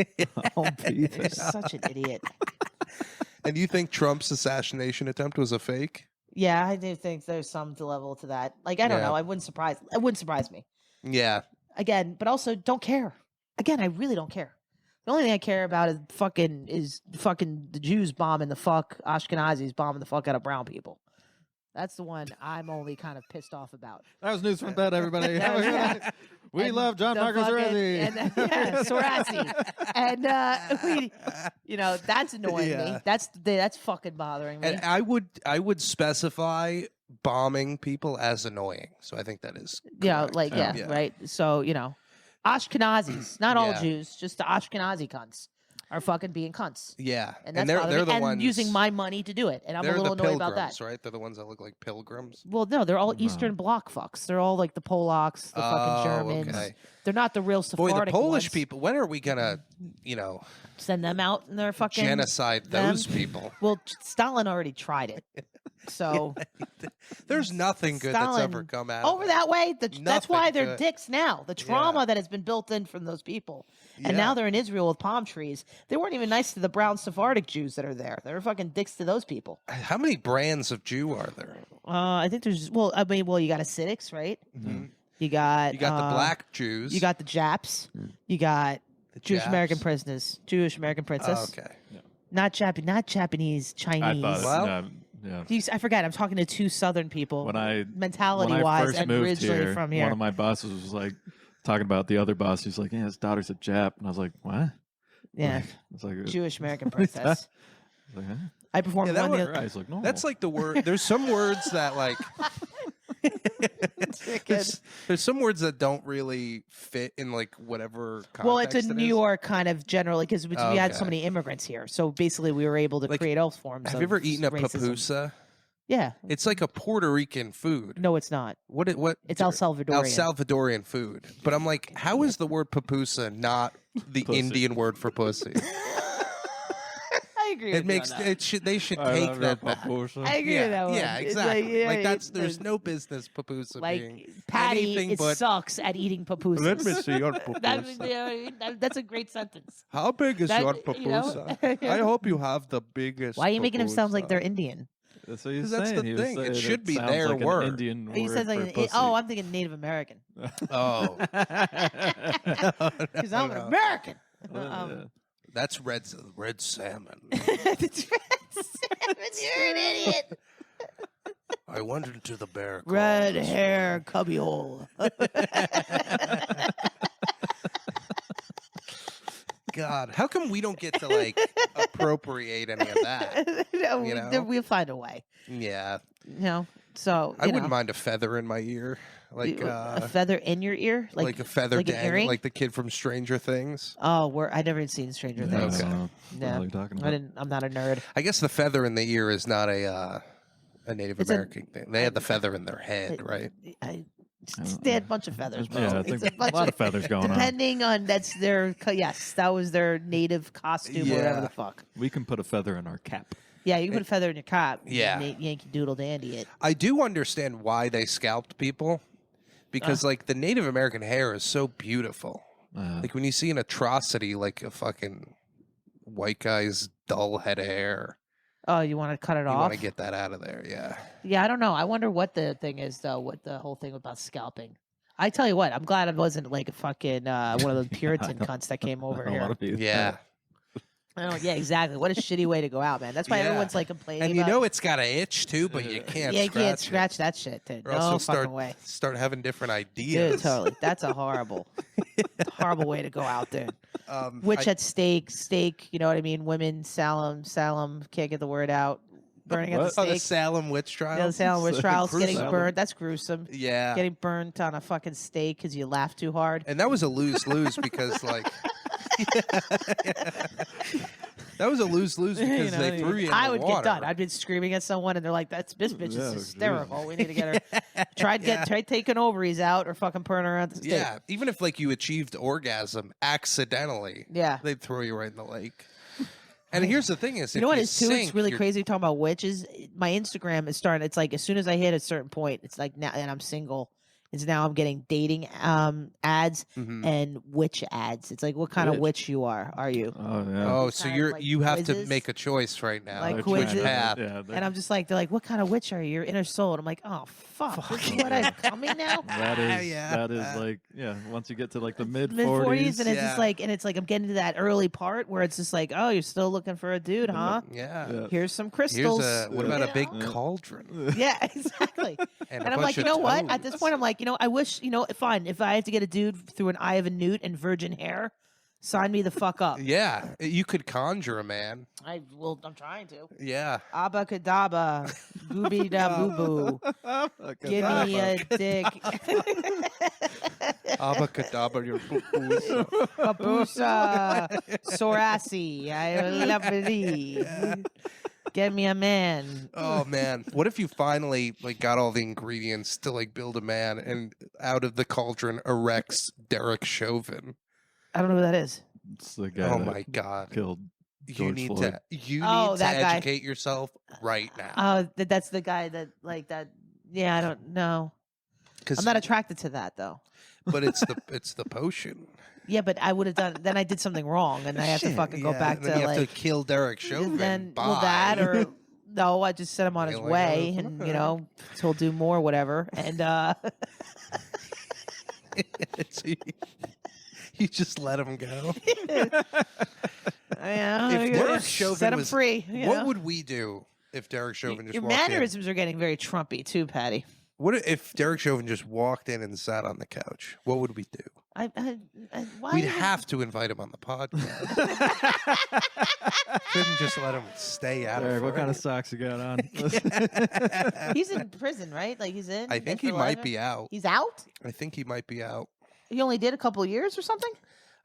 I'll be there. You're such an idiot. And you think Trump's assassination attempt was a fake? Yeah, I do think there's some level to that. Like, I don't Yeah. know. It wouldn't surprise me. Yeah. Again, but also don't care. Again, I really don't care. The only thing I care about is fucking the Jews bombing the Ashkenazis bombing the fuck out of brown people. That's the one I'm only kind of pissed off about. That was news from bed, everybody. Yeah. We And love John the Marcos fucking- Razzie. and Sorassi. And that's annoying me. That's fucking bothering me. And I would specify bombing people as annoying. So I think that is correct. Yeah, right. So, Ashkenazis, not all Yeah. Jews, just the Ashkenazi cunts are fucking being cunts. Yeah. And that's they're bothering me. the and ones using my money to do it. And I'm a they're little the annoyed pilgrims, about that. right? They're the ones that look like pilgrims. Well, no, they're all Eastern Bloc fucks. They're all like the Polacks, the fucking Germans. Okay. They're not the real Boy, Sephardic the Polish ones. people, when are we gonna, Send them out and they're fucking genocide them. those people? Well, Stalin already tried it. So There's nothing good that's Stalin- ever come out over of it. that way. That's Nothing why they're good. dicks now. The trauma that has been built in from those people, and now they're in Israel with palm trees. They weren't even nice to the brown Sephardic Jews that are there. They're fucking dicks to those people. How many brands of Jew are there? I think there's you got Hasidics, right? Mm-hmm. You got You got the black Jews. You got the Japs. You got the Jewish American Japs. prisoners, Jewish American princess. Oh, okay. Not Japanese, Chinese. I thought, Well- yeah. I forgot. I'm talking to two Southern people. When I mentality-wise, first and moved originally here, from here. one of my bosses was like talking about the other boss. He's like, "Yeah, his daughter's a Jap," and I was like, "What?" Yeah, It's like Jewish American princess. I was like, huh? I performed Yeah, that one. was- He's like, "No." That's like the word. There's some words that like. there's some words that don't really fit in like whatever context. Well, it's a it New is. York kind of generally because we had so Okay. many immigrants here. So basically, we were able to Like, create all forms. Have of you ever eaten a racism. pupusa? Yeah. It's like a Puerto Rican food. No, it's not. What? It's El Salvadorian. El Salvadorian food. But I'm like, how is the word pupusa not the Pussy. Indian word for pussy? I agree. It makes it should they should take that back. I agree with that Yeah, one. yeah, It's exactly. Like it's- there's no business pupusa being like Patty. anything It but. sucks at eating pupusas. Let me see your That- pupusa. you know what I mean? That's a great sentence. How big is That- your you know? pupusa? I hope you have the biggest. Why are you making them sound like pupusa. they're Indian? That's what he's 'Cause that's saying. the He was thing. It saying should be sounds their like word. An Indian He word says like, for pussy. I'm thinking Native American Oh, because I'm an American. Yeah. that's red salmon. That's You're an idiot. I went into the bear. claw Red this hair cubbyhole. God, how come we don't get to like appropriate any of that? No, You know? we'll find a way. Yeah, You know, so I you wouldn't know, mind a feather in my ear, like a feather in your ear, like a feather like an dang, earring. like the kid from Stranger Things. Oh, I never seen Stranger Yeah, Things. Okay. I don't know what the hell No, you're talking I about. didn't. I'm not a nerd. I guess the feather in the ear is not a Native It's a- American thing. They had the feather in their head, right? They had a bunch of feathers. Bro. Yeah, I It's think a bunch a lot of feathers going on. Depending on that's their yes, that was their native costume or whatever Yeah. the fuck. We can put a feather in our cap. Yeah, you can put a feather in your cap. Yeah. Yankee Doodle Dandy it. I do understand why they scalped people, because like the Native American hair is so beautiful. Like when you see an atrocity, like a fucking white guy's dull head of hair, Oh, you want to cut it you off? want to get that out of there. Yeah. Yeah, I don't know. I wonder what the thing is though. What the whole thing about scalping? I tell you what, I'm glad I wasn't like a fucking one of those Puritan cunts that came over A lot here. of people. Yeah. I don't, yeah, exactly. What a shitty way to go out, man. That's why Yeah. everyone's like complaining. And you about, know it's got an itch too, but you can't yeah, you scratch can't it. scratch that shit, dude. Or else No you'll fucking way. start having different ideas. Dude, totally. That's a horrible, horrible way to go out, dude. Um, Witch I- at stake, you know what I mean? Women, Salem, can't get the word out. Burning at the What? Oh, the stake. Salem witch Yeah, the trials. Salem witch trials, getting gruesome. burned. That's gruesome. Yeah. Getting burnt on a fucking stake because you laugh too hard. And that was a lose-lose because, like, that was a lose-lose because You know, they threw you in I the would water. get done. I'd been screaming at someone, and they're like, "This bitch is Yeah, hysterical. We need to get her." Try taking ovaries out or fucking putting her at the stake. Yeah, even if like you achieved orgasm accidentally, Yeah. they'd throw you right in the lake. And here's the thing: is You if know what you is too? sink, It's really you're- crazy talking about witches. My Instagram is starting. It's like as soon as I hit a certain point, it's like now, and I'm single. It's now I'm getting dating ads Mhm. and witch ads. It's like what kind of Witch? witch you are? Are you? Oh yeah. Oh, so kind of you're like you have to quizzes. make a choice right now. Like which quizzes. path? Yeah, And I'm just like, they're like, what kind of witch are you? Your inner soul. And I'm like, oh fuck, this is what I'm coming now. that is Yeah. that is like once you get to like the mid Mid 40s, 40s, and it's Yeah. just like, and it's like I'm getting to that early part where it's just like, oh, you're still looking for a dude, huh? Yeah. Yeah. Here's some Here's crystals. what about a you big know? cauldron? Yeah, exactly. And, And a I'm like, bunch you of know what? At this toads? point, I'm like, I wish, fine. If I have to get a dude through an eye of a newt and virgin hair, sign me the fuck up. Yeah, you could conjure a man. I'm trying to. Yeah. Abacadabra, gooby da boo boo. Give me a dick. Abacadabra, your poo-poos. Papusa, Sorassi, I love it. Get me a man. Oh man, what if you finally like got all the ingredients to like build a man, and out of the cauldron erects Derek Chauvin? I don't know who that is. it's the guy Oh that my god, killed you George need Floyd. to Oh, that guy. educate yourself right now Oh, that's the guy that like that. Yeah, I don't know. because I'm not attracted to that though. but it's the potion. Yeah, but I would have done. Then I did something wrong, and I have to Shit, fucking go yeah, back and to then you have like. to kill Derek Chauvin. Then Bye. well, that or no, I just set him on his You're like, way, oh, and okay. he'll do more, whatever. And So you just let him go. yeah, If yeah, Derek Chauvin set him was- free. What would we do if Derek Chauvin just Your walked in? mannerisms are getting very Trumpy too, Patty. What if Derek Chauvin just walked in and sat on the couch? What would we do? Why We'd would- have to invite him on the podcast. Couldn't just let him stay out Derek, of what kind of socks you got on? He's in prison, right? Like he's in. I think for he might life? be out. He's out. I think he might be out. He only did a couple of years or something.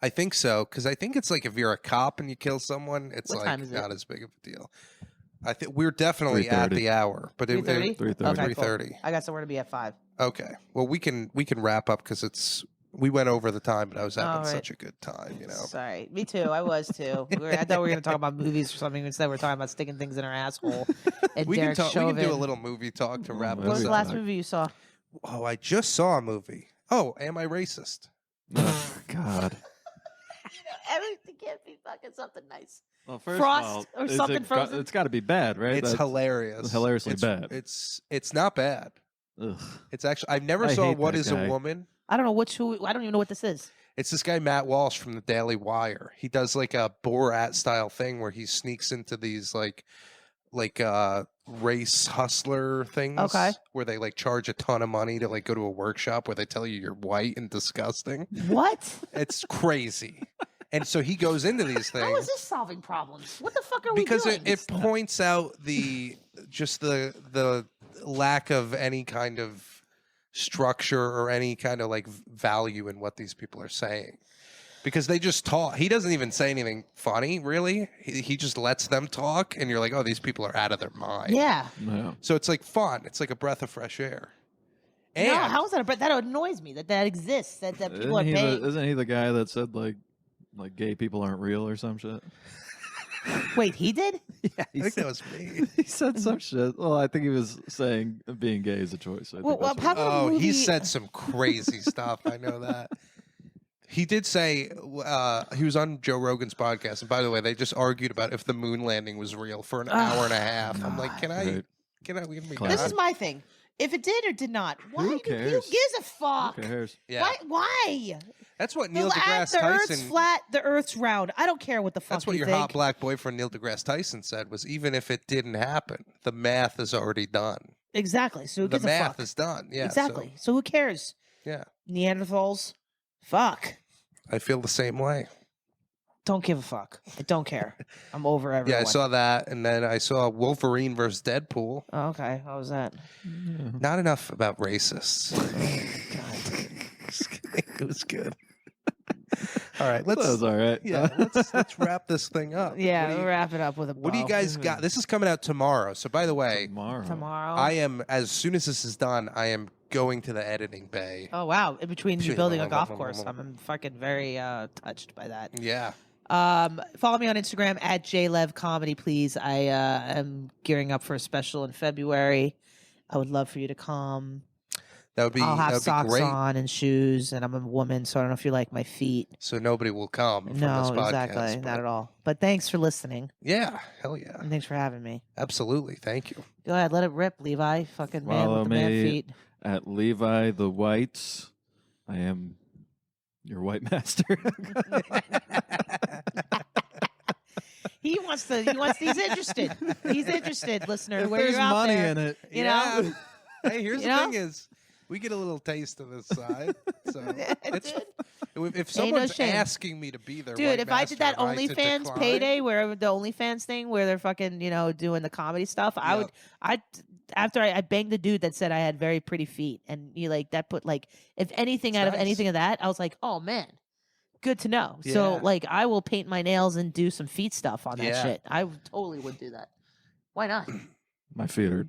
I think so, because I think it's like if you're a cop and you kill someone, it's What like time is it? not as big of a deal. I think we're definitely at 3:30. the hour, but it, 3:30? 3:30. Okay, cool. 3:30. I got somewhere to be at 5. Okay, well we can wrap up because we went over the time, but I was having All right. such a good time, you know. Sorry, me too. I was too. I thought we were going to talk about movies or something. Instead, we're talking about sticking things in our asshole. And We can Derek talk. We Chauvin. can do a little movie talk to wrap What What was this the up. last movie you saw? Oh, I just saw a movie. Oh, am I racist? Oh, God. Everything can't be fucking something nice. Well, first Frost of all, or is something it frozen? It's got to be bad, right? It's That's hilarious. hilariously bad. It's not bad. Ugh. It's actually I've never I saw hate What that Is guy. a Woman. I don't know who. I don't even know what this is. It's this guy Matt Walsh from the Daily Wire. He does like a Borat style thing where he sneaks into these like race hustler things. Okay. Where they like charge a ton of money to like go to a workshop where they tell you you're white and disgusting. What? It's crazy. And so he goes into these How things is this solving problems? What the fuck are we because doing? it points out the lack of any kind of structure or any kind of like value in what these people are saying. Because they just talk. He doesn't even say anything funny, really. He just lets them talk, and you're like, oh, these people are out of their mind. Yeah. Yeah. So it's like fun. It's like a breath of fresh air. And No, how is that? That annoys me that exists. That people are paying. Isn't he the guy that said like gay people aren't real or some shit? Wait, he did? Yeah, I think that was me. he said some shit. Well, I think he was saying being gay is a choice. I think Well, that's how what- about a Oh, he movie- said some crazy stuff. I know that. He did say he was on Joe Rogan's podcast, and by the way, they just argued about if the moon landing was real for an hour and a half. I'm like, can I? Right. We can be Classic. This done? is my thing. If it did or did not, why? Who cares? gives a fuck? Who cares? Yeah, Why? that's what The, Neil deGrasse the Earth's Tyson. flat. The Earth's round. I don't care what the fuck That's what you your think. hot black boyfriend Neil deGrasse Tyson said was even if it didn't happen, the math is already done. Exactly. So who The gives a math fuck? is done. Yeah, exactly. So who cares? Yeah, Neanderthals. Fuck. I feel the same way. Don't give a fuck. I don't care. I'm over everyone. Yeah, I saw that, and then I saw Wolverine versus Deadpool. Oh, okay. How was that? Yeah. Not enough about racists. God. Just kidding. It was good. All right, That was all right. yeah, let's wrap this thing up. Yeah, What do we'll you- wrap it up with a bow. What do you guys got? This is coming out tomorrow. So, by the way, tomorrow? I am as soon as this is done, I am going to the editing bay. Oh wow! In between you Shit. building a golf course, I'm fucking very touched by that. Yeah, Follow me on Instagram at JLevComedy, please. I am gearing up for a special in February. I would love for you to come. that would be I'll have that would be socks great. on and shoes, and I'm a woman, so I don't know if you like my feet. So nobody will come from No, this podcast. exactly, but- not at all. But thanks for listening, Yeah, hell yeah, and thanks for having me. absolutely. Thank you. Go ahead, let it rip, Levi. Fucking man Follow with the man me. feet. At Levi the White. I am your white master. He wants to. He's interested. He's interested, listener. If Where there's you're out money there. in it. You know? Hey, here's You the know? thing: is we get a little taste of this side. So it's, Dude. if Ain't no someone's shame. asking me to be their Dude, white if I did that master, am I to OnlyFans decline? payday, where the OnlyFans thing, where they're fucking, doing the comedy stuff, I would, after I banged the dude that said I had very pretty feet, and you like that put like, if anything It's out of nice. anything of that, I was like, oh man, good to know. So Yeah. like, I will paint my nails and do some feet stuff on that Yeah. shit. I totally would do that. Why not, My feet are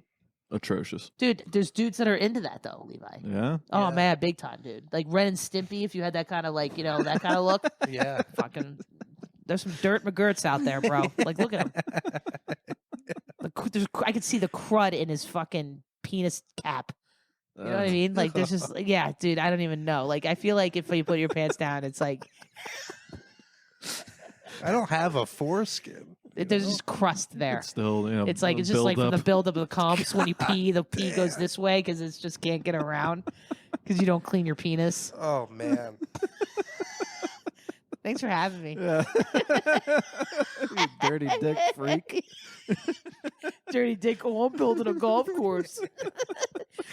atrocious. dude? There's dudes that are into that though, Levi. Yeah. Oh Yeah. man, big time, dude. Like Ren and Stimpy, if you had that kind of like, that kind of look, Yeah. fucking. There's some dirt McGurts out there, bro. Like, look at him. I could see the crud in his fucking penis cap. You know what I mean? Like, there's just, yeah, dude, I don't even know. Like, I feel like if you put your pants down, it's like, I don't have a foreskin. there's just crust there. It's still, It's like, it's just like from the buildup of the cum. So when you pee, the pee goes this way because it just can't get around because you don't clean your penis. Oh man. Thanks for having me. Yeah. You dirty dick freak. Dirty dick. Oh, I'm building a golf course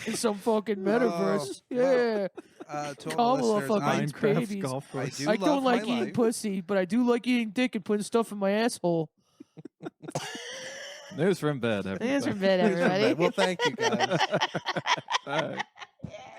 in some fucking metaverse. well, Yeah. To all Kamala listeners, fucking I, eats Minecraft babies. golf I course. do I love don't like my eating life. pussy, but I do like eating dick and putting stuff in my asshole. News from bed. Thanks for everybody. bed, everybody. Well, thank you guys. All right. Yeah.